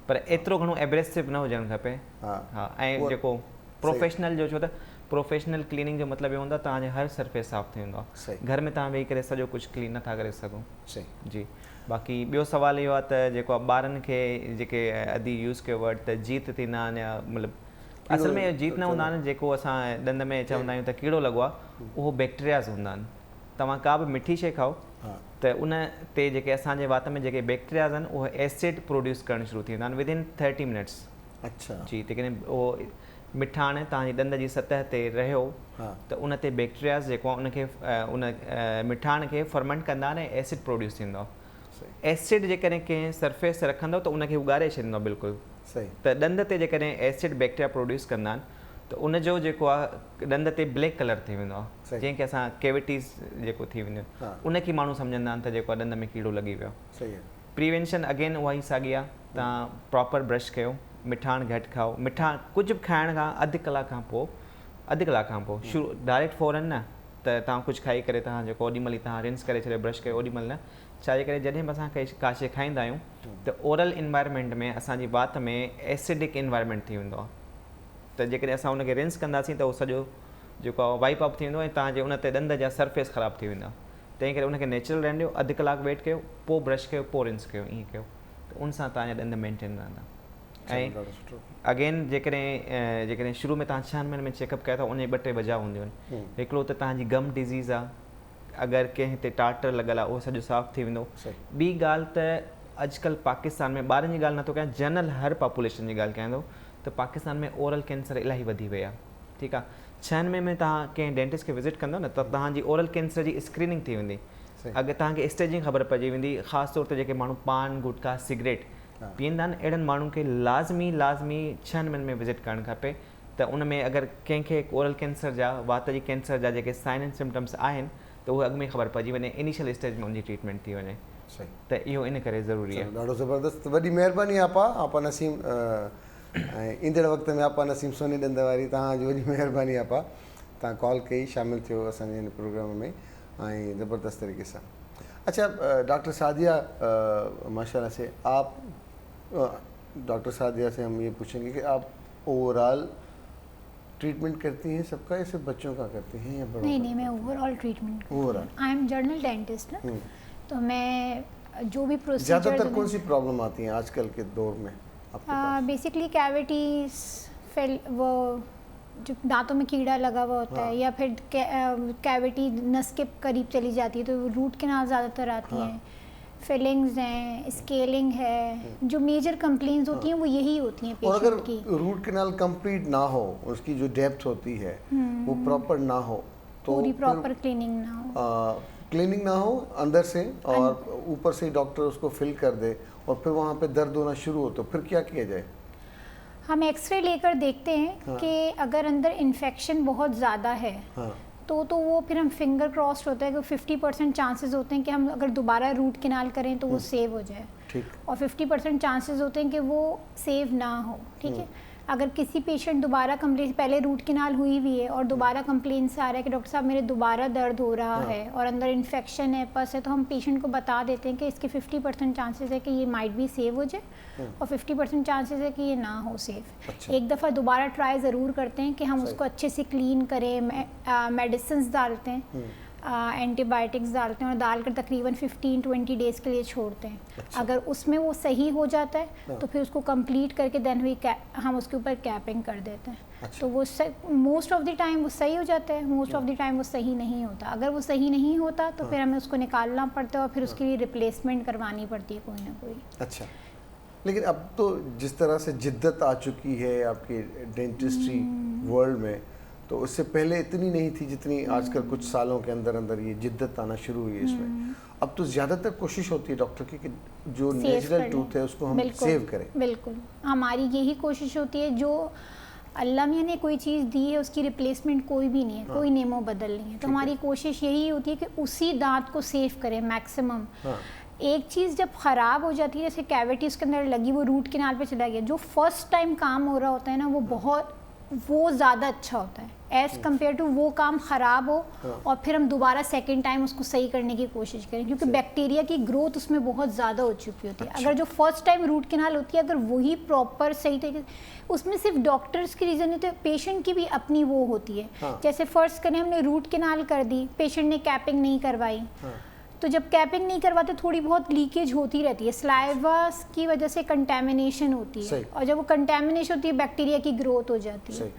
पर एतिरो घणो एब्रेसिव न हुजणु खपे। हा ऐं जेको प्रोफेशनल जो, छो त प्रोफेशनल क्लीनिंग जो मतिलबु इहो हूंदो आहे तव्हांजे हर सरफेस साफ़ थी वेंदो आहे। घर में तव्हां वेही करे सॼो कुझु क्लीन नथा करे सघो। जी बाक़ी ॿियो सवाल इहो आहे त जेको आहे ॿारनि खे जेके अदी यूज़ कयो वर्ड त जीत थींदा आहिनि या मतिलबु असल में जीत न हूंदा आहिनि, जेको असां ॾंद में चवंदा आहियूं त कीड़ो लॻो आहे उहो बैक्टीरियाज़ हूंदा आहिनि। तव्हां का बि मिठी शइ खाओ त उन ते जेके असांजे वात में जेके बैक्टीरियाज़ आहिनि उहे एसिड प्रोड्यूस करणु शुरू थी वेंदा आहिनि विदिन 30 मिनट्स। अच्छा जी जेकॾहिं उहो मिठाण तव्हांजी ॾंद जी सतह ते रहियो त उन ते बैक्टीरियाज़ जेको आहे उनखे उन मिठाण खे फर्मेंट कंदा आहिनि ऐं एसिड प्रोड्यूस थींदो आहे। एसिड जेकॾहिं कंहिं सरफेस ते रखंदो त उनखे उगारे छॾींदो बिल्कुलु। त ॾंद ते जेकॾहिं एसिड बैक्टीरिया प्रोड्यूस कंदा आहिनि त उनजो जेको आहे ॾंद ते ब्लैक कलर थी वेंदो आहे, जंहिंखे असां कैविटीज़ जेको थी वेंदियूं आहिनि उनखे माण्हू सम्झंदा आहिनि त जेको आहे ॾंद में कीड़ो लॻी वियो। प्रिवेंशन अगेन उहा ई साॻी आहे, तव्हां प्रॉपर ब्रश कयो, मिठाण घटि खाओ, मिठाण कुझु बि खाइण खां अधु कलाक खां पोइ शुरू डायरेक्ट फ़ौरन न त तव्हां कुझु खाई करे तव्हां जेको ओॾीमहिल ई तव्हां रिंस करे छॾियो, ब्रश कयो ओॾीमहिल न। छाजे करे जॾहिं बि असां का शइ खाईंदा आहियूं त ओरल इन्वायरमेंट में असांजी वात में एसिडिक इन्वायरमेंट थी वेंदो आहे। त जेकॾहिं असां उनखे रिंस कंदासीं त उहो सॼो जेको आहे वाइप अप थी वेंदो ऐं तव्हांजे उन ते ॾंद जा सरफेस ख़राबु थी वेंदा। तंहिं करे उनखे नेचुरल रहण ॾियो, अधु कलाकु वेट कयो, पोइ ब्रश कयो, पोइ रिंस कयो, ईअं कयो त उन सां तव्हांजा ॾंद मेंटेन रहंदा। ऐं अगेन जेकॾहिं शुरू में तव्हां 6 महीननि में चेकअप कयो था उन जी 2-3 वजह हूंदियूं आहिनि। हिकिड़ो त तव्हांजी गम डिज़ीज़ आहे, अगरि कंहिं हिते टाटर लॻल आहे उहो सॼो साफ़ु थी वेंदो। ॿी ॻाल्हि त अॼुकल्ह पाकिस्तान में ॿारनि जी ॻाल्हि नथो कयां, जनरल हर पॉपुलेशन जी ॻाल्हि कयां थो त पाकिस्तान में ओरल कैंसर इलाही वधी वई आहे। ठीकु आहे, 6 महीने में तव्हां कंहिं डेंटिस्ट खे विज़िट कंदो न त तव्हांजी ओरल कैंसर जी स्क्रीनिंग थी वेंदी। अगरि तव्हांखे स्टेजिंग ख़बर पइजी वेंदी, ख़ासि तौर ते जेके माण्हू पान गुटखा सिगरेट पीअंदा आहिनि अहिड़नि माण्हुनि खे लाज़मी 6 महीननि में विज़िट करणु खपे। त उन में अगरि कंहिंखे ओरल कैंसर जा, वात जी कैंसर जा जेके साइन एंड सिम्टम्स आहिनि त उहे अॻु में ख़बर पइजी वञे, इनिशियल स्टेज में उनजी ट्रीटमेंट थी वञे। त इहो इन करे ज़रूरी आहे। ॾाढो ज़बरदस्त, वॾी महिरबानी आपा नसीम। ऐं ईंदड़ वक़्त में आपा नसीम सोनी ॾंद वारी तव्हांजी वॾी महिरबानी आपा, तव्हां कॉल कई, शामिलु थियो असांजे हिन प्रोग्राम में ऐं ज़बरदस्त तरीक़े सां। अच्छा डॉक्टर सादिया माशाल्लाह से आप डॉक्टर सादिया से हम ये पूछेंगे कि आप ओवरऑल ट्रीटमेंट करती हैं सबका या सिर्फ बच्चों का करती हैं या बड़ों? नहीं मैं overall treatment overall. I am journal dentist ना, तो मैं जो भी प्रोसीजर ज़्यादातर कौन सी प्रॉब्लम आती हैं आजकल के दौर में आपके पास? बेसिकली कैविटीज, वो जो दांतों में कीड़ा लगा हुआ होता है, या फिर कैविटी नस के करीब चली जाती है तो रूट कैनाल ज़्यादातर आती हैं, फिलिंग्स हैं, स्केलिंग है, जो मेजर कंप्लेंट्स होती हैं वो यही होती हैं और अगर पेशेंट की। रूट कैनाल कंप्लीट ना हो, उसकी जो डेप्थ होती है वो प्रॉपर ना हो, तो पूरी फिर प्रॉपर क्लीनिंग ना हो, क्लीनिंग ना हो अंदर से और ऊपर से डॉक्टर उसको फिल कर दे और फिर वहाँ पे दर्द होना शुरू हो, तो फिर क्या किया जाए? हम एक्सरे लेकर देखते हैं कि अगर अंदर इन्फेक्शन बहुत ज़्यादा है तो वो फिर हम फिंगर क्रॉस्ड होता है कि 50% चांसेस होते हैं कि हम अगर दोबारा रूट कैनाल करें तो वो सेव हो जाए, ठीक, और 50% चांसेस होते हैं कि वो सेव ना हो, ठीक है। अगर किसी पेशेंट दोबारा कंप्लेन, पहले रूट कैनाल हुई हुई है और दोबारा कंप्लेन से आ रहा है कि डॉक्टर साहब मेरे दोबारा दर्द हो रहा है और अंदर इन्फेक्शन है, पस है, तो हम पेशेंट को बता देते हैं कि इसके 50% चांसेस है कि ये माइट भी सेव हो जाए और 50% चांसेस है कि ये ना हो सेव। अच्छा। एक दफ़ा दोबारा ट्राई ज़रूर करते हैं कि हम उसको अच्छे से क्लीन करें, मेडिसिन डालते हैं, एंटीबायोटिक्स डालते हैं और डालकर तकरीबन 15-20 डेज़ के लिए छोड़ते हैं। अच्छा। अगर उसमें वो सही हो जाता है तो फिर उसको कंप्लीट करके देन हम उसके ऊपर कैपिंग कर देते हैं। अच्छा। तो वो मोस्ट ऑफ द टाइम वो सही हो जाता है, मोस्ट ऑफ द टाइम वो सही नहीं होता। अगर वो सही नहीं होता तो फिर हमें उसको निकालना पड़ता है और फिर उसके लिए रिप्लेसमेंट करवानी पड़ती है कोई ना कोई। अच्छा, लेकिन अब तो जिस तरह से जिद्दत आ चुकी है आपके डेंटिस्ट्री वर्ल्ड में, तो उससे पहले इतनी नहीं थी जितनी आजकल कुछ सालों के अंदर अंदर ये जिद्दत आना शुरू हुई है इसमें। अब तो ज़्यादातर कोशिश होती है डॉक्टर की कि जो नेचुरल टूथ है उसको हम सेव करें। बिल्कुल, हमारी यही कोशिश होती है, जो अल्लाह मियाँ ने कोई चीज़ दी है उसकी रिप्लेसमेंट कोई भी नहीं है, कोई नेमो बदल नहीं है, तो हमारी कोशिश यही होती है कि उसी दांत को सेव करें मैक्सिमम। एक चीज़ जब ख़राब हो जाती है, जैसे कैविटी उसके अंदर लगी, वो रूट कैनाल पे चला गया, जो फर्स्ट टाइम काम हो रहा होता है ना वो ज़्यादा अच्छा होता है एज़ कम्पेयर टू वो काम ख़राब हो और फिर हम दोबारा सेकेंड टाइम उसको सही करने की कोशिश करें, क्योंकि बैक्टीरिया की ग्रोथ उसमें बहुत ज़्यादा हो चुकी होती है। अगर जो फर्स्ट टाइम रूट कैनाल होती है, अगर वही प्रॉपर सही तरीके, उसमें सिर्फ डॉक्टर्स की रीज़न नहीं, तो पेशेंट की भी अपनी वो होती है। जैसे फर्स्ट करें हमने रूट कैनाल कर दी, पेशेंट ने कैपिंग नहीं करवाई, तो जब कैपिंग नहीं करवाते थोड़ी बहुत लीकेज होती रहती है, स्लाइवा की वजह से कंटेमिनेशन होती है, और जब वो कंटेमिनेशन होती है बैक्टीरिया की ग्रोथ हो जाती है।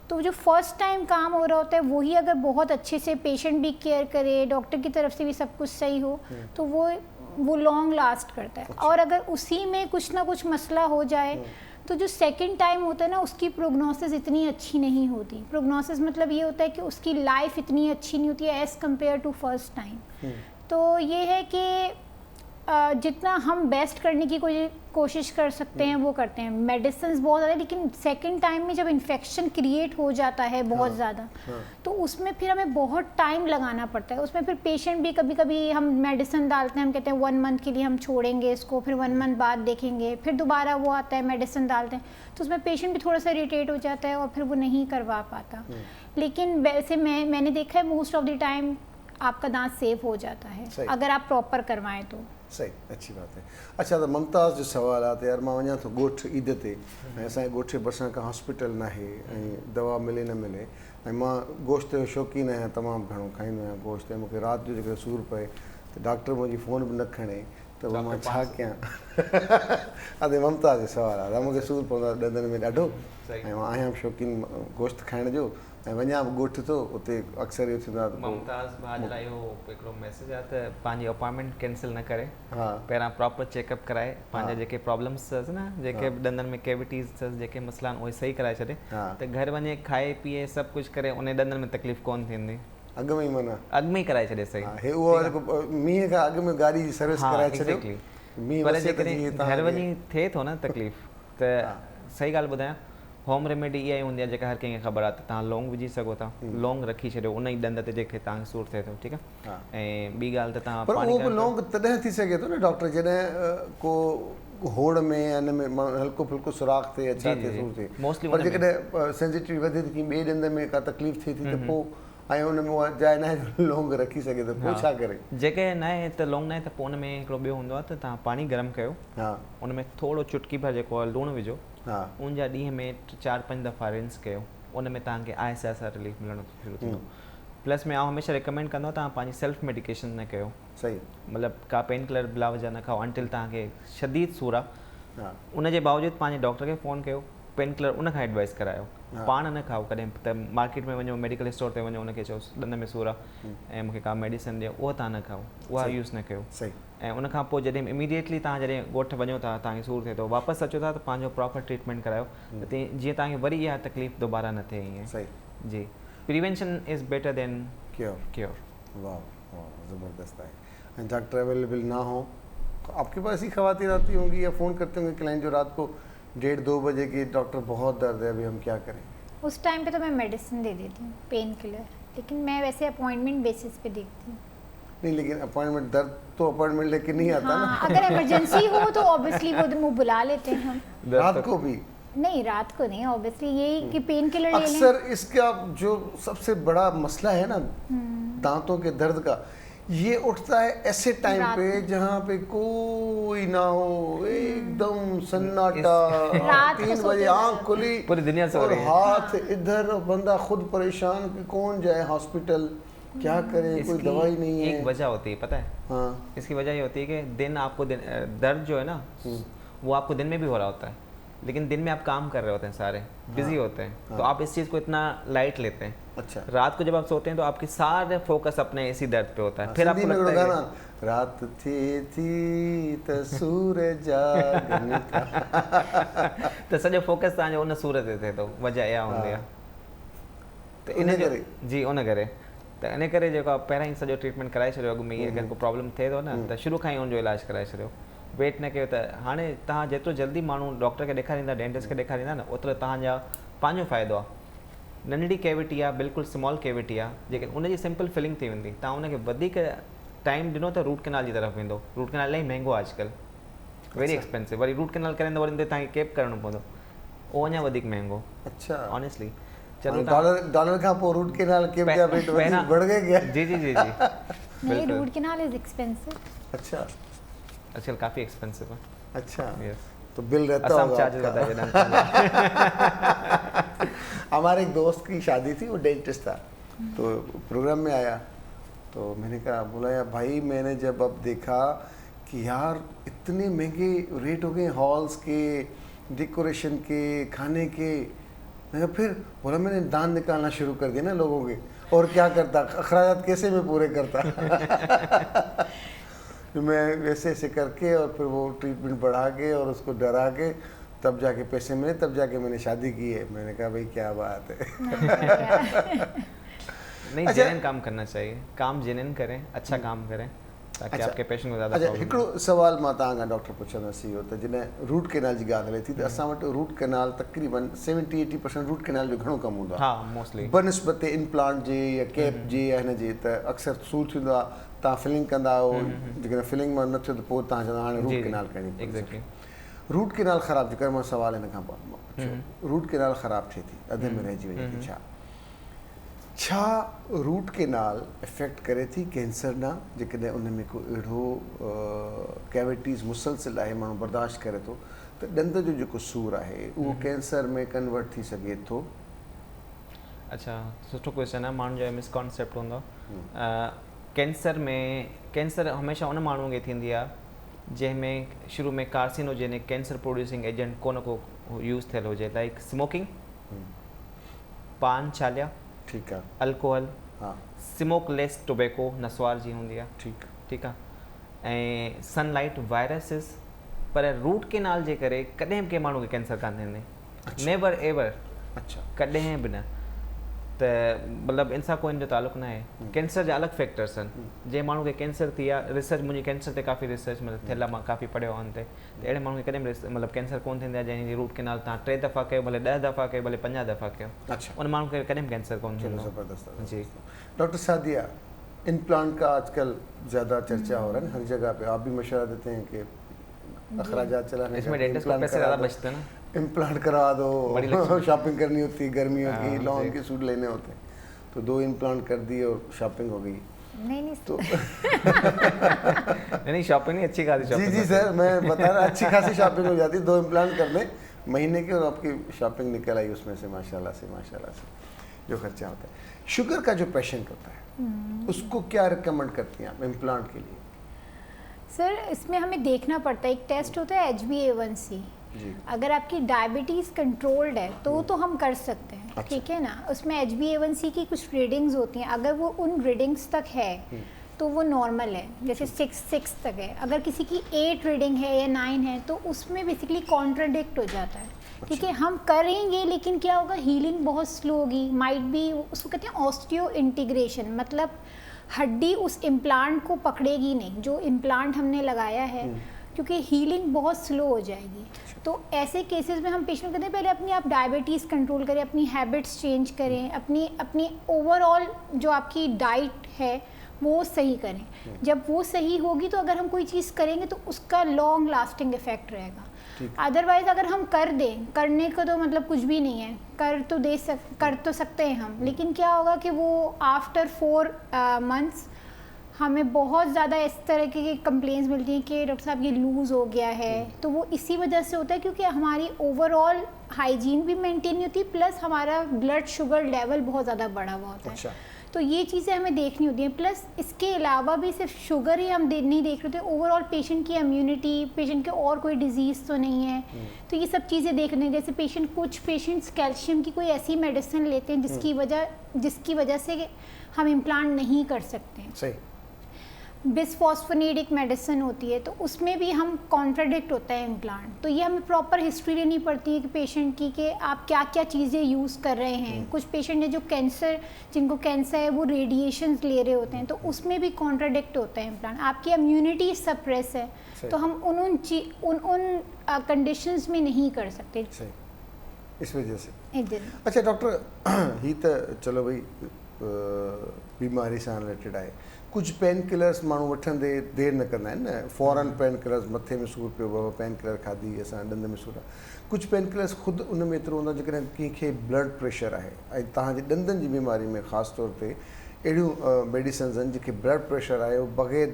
तो जो फर्स्ट टाइम काम हो रहा होता है वही अगर बहुत अच्छे से पेशेंट भी केयर करे, डॉक्टर की तरफ से भी सब कुछ सही हो, तो वो लॉन्ग लास्ट करता है। और अगर उसी में कुछ ना कुछ मसला हो जाए तो जो सेकंड टाइम होता है ना, उसकी प्रोग्नोसिस इतनी अच्छी नहीं होती। प्रोग्नोसिस मतलब ये होता है कि उसकी लाइफ इतनी अच्छी नहीं होती है as compared to first time. तो ये है कि जितना हम बेस्ट करने की कोशिश कर सकते हैं वो करते हैं। मेडिसिन बहुत ज़्यादा, लेकिन सेकंड टाइम में जब इन्फेक्शन क्रिएट हो जाता है बहुत ज़्यादा, तो उसमें फिर हमें बहुत टाइम लगाना पड़ता है। उसमें फिर पेशेंट भी कभी कभी हम मेडिसिन डालते हैं, हम कहते हैं 1 मंथ के लिए हम छोड़ेंगे इसको, फिर 1 मंथ बाद देखेंगे, फिर दोबारा वो आता है मेडिसिन डालते हैं, तो उसमें पेशेंट भी थोड़ा सा इरिटेट हो जाता है और फिर वो नहीं करवा पाता। लेकिन वैसे मैंने देखा है मोस्ट ऑफ द टाइम आपका दांत सेव हो जाता है अगर आप प्रॉपर करवाएं तो। सही, अच्छी बात है। अच्छा, तो ममताज़ जो सवाल आहे, यार मां वञा थो ॻोठ ईद ते, ऐं असांजे ॻोठ जे भरिसां का हॉस्पिटल न आहे ऐं दवा मिले न मिले, ऐं मां गोश्त जो शौक़ीन आहियां, तमामु घणो खाईंदो आहियां गोश्त, ऐं मूंखे राति जो जेकॾहिं सूरु पए त डॉक्टर मुंहिंजी फ़ोन बि न खणे त मां छा कयां। अरे ममताज़ जो सवाल आहे, मूंखे सूरु पवंदो आहे ॾंदनि में ॾाढो, ऐं मां आहियां शौक़ीन गोश्त खाइण जो, ऐं वञा बि ॻोठ थो, उते अक्सर इहो थींदो आहे। मुमताज़ भाउ लाइ इहो हिकिड़ो मैसेज आहे त पंहिंजी अपॉइंटमेंट कैंसिल न करे, हा, पहिरां प्रॉपर चेकअप कराए, पंहिंजा जेके प्रॉब्लम्स अथसि न, जेके ॾंदनि में कैविटीज़ अथसि, जेके मसइला आहिनि उहे सही कराए छॾे, त घर वञे खाए पीए सभु कुझु करे, उन ॾंदनि में तकलीफ़ कोन थींदी। अॻु में ई माना अॻु में ई कराए छॾे सही। हे उहो मींहं खां अॻु में गाॾी जी सर्विस कराए छॾियो, पर जेकॾहिं घर वञी थिए थो न तकलीफ़, त सही ॻाल्हि ॿुधायां, होम रेमेडी इहा ई हूंदी आहे जेका हर कंहिंखे ख़बर आहे, त तव्हां लौंग विझी सघो था, लौंग रखी छॾियो उन ई ॾंद ते जेके तव्हांखे सूरु थिए थो, ठीकु आहे। ऐं ॿी ॻाल्हि त तव्हां पर उहो बि लौंग तॾहिं थी सघे थो न डॉक्टर, जॾहिं को होड़ में या हिन में हल्को फुल्को सुराख थिए या छा थिए सूरु थिए, मोस्टली पर जेकॾहिं सेंसिटिविटी वधे थी ॿिए ॾंद में का तकलीफ़ थिए थी त पोइ, ऐं उन में उहा जाइ न आहे लौंग रखी सघे त पोइ छा करे? जेके न आहे त लौंग न आहे त पोइ उन में हिकिड़ो ॿियो हूंदो आहे त तव्हां पाणी गरम कयो, उन में थोरो चुटकी भर जेको आहे लूणु विझो, उन जा ॾींहं में 4-5 दफ़ा रिंस कयो, उन में तव्हांखे आहिस्ते आहिस्ते रिलीफ मिलणु शुरू थींदो। प्लस में आउं हमेशह रिकमेंड कंदो तव्हां पंहिंजी सेल्फ मेडिकेशन न कयो, सही, मतिलबु का पेन किलर बिला वजह न खाओ अंटिल तव्हांखे शदीद सूरु आहे। उन जे बावजूदि पंहिंजे डॉक्टर खे फ़ोन कयो, पेन किलर उन खां एडवाइस करायो, पाण न खाओ कॾहिं। त मार्केट में वञो, मेडिकल स्टोर ते वञो, उनखे चओ ॾंद में सूरु आहे ऐं मूंखे का मेडिसिन ॾियो, उहा तव्हां न खाओ, उहा यूज़ न कयो। सही। ऐं उन खां पोइ जॾहिं इमीडिएटली तव्हां जॾहिं ॻोठ वञो था, तव्हांखे सूरु थिए थो, वापसि अचो था त पंहिंजो प्रॉपर ट्रीटमेंट करायो, त जीअं तव्हांखे वरी इहा तकलीफ़ दोबारा न थिए ईअं। सही जी, prevention is better than cure. वाह वाह, ज़बरदस्त है। एंड डॉक्टर अवेलेबल ना हो तो आपके पास ही खवातीन आती होंगी या फ़ोन करते होंगे क्लाइंट जो रात को 1:30-2 बजे की डॉक्टर बहुत दर्द है, अभी हम क्या करें? उस टाइम पे तो मैं मेडिसिन दे देती हूँ, पेन किलर, लेकिन मैं वैसे अपॉइंटमेंट बेसिस पे देखती हूँ। नहीं, लेकिन अपॉइंटमेंट दर्द तो अपॉइंटमेंट लेके नहीं आता ना। अगर इमरजेंसी हो तो ऑब्वियसली वो बुला लेते हैं हम। रात को भी नहीं, रात को नहीं, ऑब्वियसली यही कि पेन किलर ले लें। अक्सर इसका जो सबसे बड़ा मसला है ना दांतों के दर्द का, ये उठता है ऐसे टाइम पे जहाँ पे कोई ना हो, एकदम सन्नाटा, 3 बजे आँख खुली, पूरी दुनिया सो रही है, हाथ इधर, बंदा खुद परेशान कि कौन जाए हॉस्पिटल, क्या करें, कोई दवाई नहीं है। एक वजह होती है पता है, हाँ, इसकी वजह ये होती है कि दिन आपको दर्द जो है ना वो आपको दिन में भी हो रहा होता है, लेकिन दिन में आप काम कर रहे होते हैं, सारे बिजी होते हैं, तो आप इस चीज़ को इतना लाइट लेते हैं। अच्छा, रात को जब आप सोते हैं तो आपकी सारे फोकस अपने इसी दर्द पे होता है। फिर आपको सिंधी में लगता है गाना, रात थी त सूरज जागन था। तो सॼो फोकस तव्हांजो उन सूर ते थिए थो, वजह इहा हूंदी आहे। त इन करे जी, उन करे त इन करे जेको आहे पहिरां ई सॼो ट्रीटमेंट कराए छॾियो। अॻु में अगरि को प्रॉब्लम थिए थो न त शुरू खां ई उनजो इलाजु कराए छॾियो, वेट न कयो। त हाणे तव्हां जेतिरो जल्दी माण्हू डॉक्टर खे ॾेखारींदा, डेंटिस्ट खे ॾेखारींदा न, ओतिरो तव्हांजा पंहिंजो फ़ाइदो आहे। नंढड़ी कैविटी आहे, बिल्कुलु स्मॉल कैविटी आहे, जेके उनजी सिंपल फिलिंग थी वेंदी, तव्हां उनखे वधीक टाइम ॾिनो त रूट कैनाल जी तरफ़ वेंदो। रूट कैनाल इलाही महांगो आहे अॼुकल्ह, वेरी एक्सपेंसिव। वरी रूट कैनाल करें त वरी तव्हांखे केप करणो पवंदो, उहो अञा वधीक महांगो। अच्छा, ऑनेस्टली चलो डॉलर का पोइ रूट कैनाल के क्या रेट बढ़ गए क्या? जी जी जी जी नहीं, रूट कैनाल इज एक्सपेंसिव। अच्छा, आजकल काफ़ी एक्सपेंसिव है। अच्छा, यस, तो बिल रहता होगा आपका। हमारे एक दोस्त की शादी थी, वो डेंटिस्ट था, तो प्रोग्राम में आया, तो मैंने कहा, बोला यार भाई, मैंने जब अब देखा कि यार इतने महंगे रेट हो गए हॉल्स के, डेकोरेशन के, खाने के, मैं फिर बोला मैंने दान निकालना शुरू कर दिया ना लोगों के, और क्या करता, अखराजात कैसे मैं पूरे करता। मैं वैसे ऐसे करके और फिर वो ट्रीटमेंट बढ़ा के और उसको डरा के तब जाके पैसे मिले, तब जाके मैंने शादी की है। मैंने कहा भाई क्या बात है। नहीं, जेन्युइन काम करना चाहिए, काम जेन्युइन करें, अच्छा काम करें, ताकि आपके पेशेंट को ज़्यादा। अच्छा, हिकिड़ो सवाल मां तव्हां डॉक्टर पुछंदसि, इहो त जॾहिं रूट कैनाल जी ॻाल्हि हले थी त असां वटि रूट कैनाल तक़रीबन 70-80% रूट कैनाल जो घणो कमु हूंदो आहे। हाँ, मोस्टली बनस्बत इम्प्लांट जे या कैप जे या हिन जे, त अक्सर सूर थींदो आहे, तव्हां फिलिंग कंदा आहियो, जेकॾहिं फिलिंग मां न थियो त पोइ तव्हां चवंदा हाणे रूट कैनाल करणी पवंदी। एग्जैक्टली, रूट कैनाल ख़राबु थी करे, मां सवाल हिन खां पुछो, रूट कैनाल ख़राबु थिए थी, अध में रहिजी वञे थी, छा रूट कैनाल इफेक्ट करे थी कैंसर ना, जेकॾहिं उन में को अहिड़ो कैविटीज़ मुसलसिल आहे, माण्हू बर्दाश्त करे थो, त ॾंद जो जेको सूरु आहे उहो कैंसर में कन्वर्ट थी सघे थो? अच्छा, सुठो क्वेश्चन आहे। माण्हुनि जो मिसकॉन्सेप्ट हूंदो कैंसर में। कैंसर हमेशह उन माण्हूअ खे थींदी आहे जंहिंमें शुरू में कार्सिनोजेनिक कैंसर प्रोड्यूसिंग एजेंट को यूज़ थियल हुजे, लाइक स्मोकिंग, पान छालिया, ठीकु आहे, अल्कोहल, हाँ, स्मोकलेस टोबैको नसवार जी हूंदी आहे, ठीकु आहे, ऐं सनलाइट, वायरसिस। पर रूट कैनाल जे करे कॾहिं बि कंहिं माण्हू खे कैंसर कान थींदे, नेवर एवर, अच्छा, कॾहिं बि न। त मतिलबु इन सां कोई इनजो तालुक़ु न आहे। कैंसर जा अलॻि फैक्टर्स आहिनि, जंहिं माण्हू खे कैंसर थी आहे, रिसर्च मुंहिंजी कैंसर ते काफ़ी रिसर्च मतिलबु थियल आहे, मां काफ़ी पढ़ियो आहे हुन ते, त अहिड़े माण्हू खे कॾहिं बि मतिलबु कैंसर कोन थींदी आहे जंहिंजी रूट कैनाल तव्हां 3 दफ़ा कयो, भले 10 दफ़ा कयो, भले 50 दफ़ा कयो, अच्छा, उन माण्हू खे कॾहिं बि कैंसर कोन थींदो। ज़बरदस्त जी। डॉक्टर सादिया, इम्प्लांट का आजकल ज़्यादा चर्चा हो रहा है ना हर जगह पे, आप भी मशवरा देते हैं कि अखराजात चलाने, इसमें डेंटिस्ट को पैसे ज़्यादा बचते हैं ना, इम्प्लांट करा दो, शॉपिंग करनी होती है गर्मियों की, लॉन के सूट लेने होते हैं, तो 2 इम्प्लांट कर दिए और शॉपिंग हो गई। नहीं तो नहीं शॉपिंग नहीं, अच्छी खासी शॉपिंग। जी सर, मैं बता रहा, अच्छी खासी शॉपिंग हो जाती है, 2 इम्प्लांट कर लें महीने की और आपकी शॉपिंग निकल आई उसमें से माशाल्लाह से जो खर्चा होता है। शुगर का जो पेशेंट होता है उसको क्या रिकमेंड करती हैं आप इम्प्लांट के लिए? सर, इसमें हमें देखना पड़ता है, एक टेस्ट होता है HbA1c, अगर आपकी डायबिटीज़ कंट्रोल्ड है तो हम कर सकते हैं। अच्छा। ठीक है ना, उसमें HbA1c की कुछ रीडिंग्स होती हैं, अगर वो उन रीडिंग्स तक है तो वो नॉर्मल है, जैसे 6 तक है। अगर किसी की 8 रीडिंग है या 9 है तो उसमें बेसिकली कॉन्ट्राडिक्ट हो जाता है। ठीक है, हम करेंगे लेकिन क्या होगा, हीलिंग बहुत स्लो होगी, माइट बी, उसको कहते हैं ऑस्टियो इंटीग्रेशन, मतलब हड्डी उस इम्प्लांट को पकड़ेगी नहीं जो इम्प्लांट हमने लगाया है, क्योंकि हीलिंग बहुत स्लो हो जाएगी। तो ऐसे केसेस में हम पेशेंट को कहते हैं पहले अपनी आप डायबिटीज़ कंट्रोल करें, अपनी हैबिट्स चेंज करें, अपनी ओवरऑल जो आपकी डाइट है वो सही करें। जब वो सही होगी तो अगर हम कोई चीज़ करेंगे तो उसका लॉन्ग लास्टिंग इफेक्ट रहेगा। अदरवाइज अगर हम कर दें, करने का तो मतलब कुछ भी नहीं है, कर तो सकते हैं हम, लेकिन क्या होगा कि वो आफ्टर 4 मंथ्स हमें बहुत ज़्यादा इस तरह की कंप्लेंट्स मिलती हैं कि डॉक्टर साहब ये लूज़ हो गया है। तो वो इसी वजह से होता है क्योंकि हमारी ओवरऑल हाइजीन भी मेंटेन नहीं होती, प्लस हमारा ब्लड शुगर लेवल बहुत ज़्यादा बढ़ा हुआ होता है। अच्छा। तो ये चीज़ें हमें देखनी होती हैं। प्लस इसके अलावा भी सिर्फ शुगर ही हम नहीं देख रहे थे, ओवरऑल पेशेंट की इम्यूनिटी, पेशेंट के और कोई डिजीज़ तो नहीं है। तो ये सब चीज़ें देखने, जैसे कुछ पेशेंट्स कैल्शियम की कोई ऐसी मेडिसिन लेते हैं जिसकी वजह से हम इम्प्लांट नहीं कर सकते। सही। बिसफॉस्फोनेट एक मेडिसिन होती है, तो उसमें भी हम कॉन्ट्राडिक्ट होता है इम्प्लांट। तो ये हमें प्रॉपर हिस्ट्री लेनी पड़ती है कि पेशेंट की कि आप क्या क्या चीज़ें यूज़ कर रहे हैं। कुछ पेशेंट है जिनको कैंसर है वो रेडिएशंस ले रहे होते हैं, तो उसमें भी कॉन्ट्राडिक्ट होता है इम्प्लांट। आपकी इम्यूनिटी सप्रेस है तो हम उन कंडीशंस में नहीं कर सकते। सही, इस वजह से। एकदम। अच्छा डॉक्टर, ही तो चलो भाई बीमारी सां रिलेटेड आहे, कुछ पेन किलर्स माण्हू वठंदे देरि न कंदा आहिनि न, फॉरन पेन किलर्स, मथे में सूरु पियो बाबा पेन किलर खाधी, असां ॾंद में सूरु आहे। कुछ पेन किलर्स ख़ुदि उन में एतिरो हूंदो जेकॾहिं कंहिंखे ब्लड प्रेशर आहे ऐं तव्हांजे ॾंदनि जी बीमारी में ख़ासि तौर ते अहिड़ियूं मेडिसिन्स आहिनि जेके ब्लड प्रेशर आहे उहो बग़ैर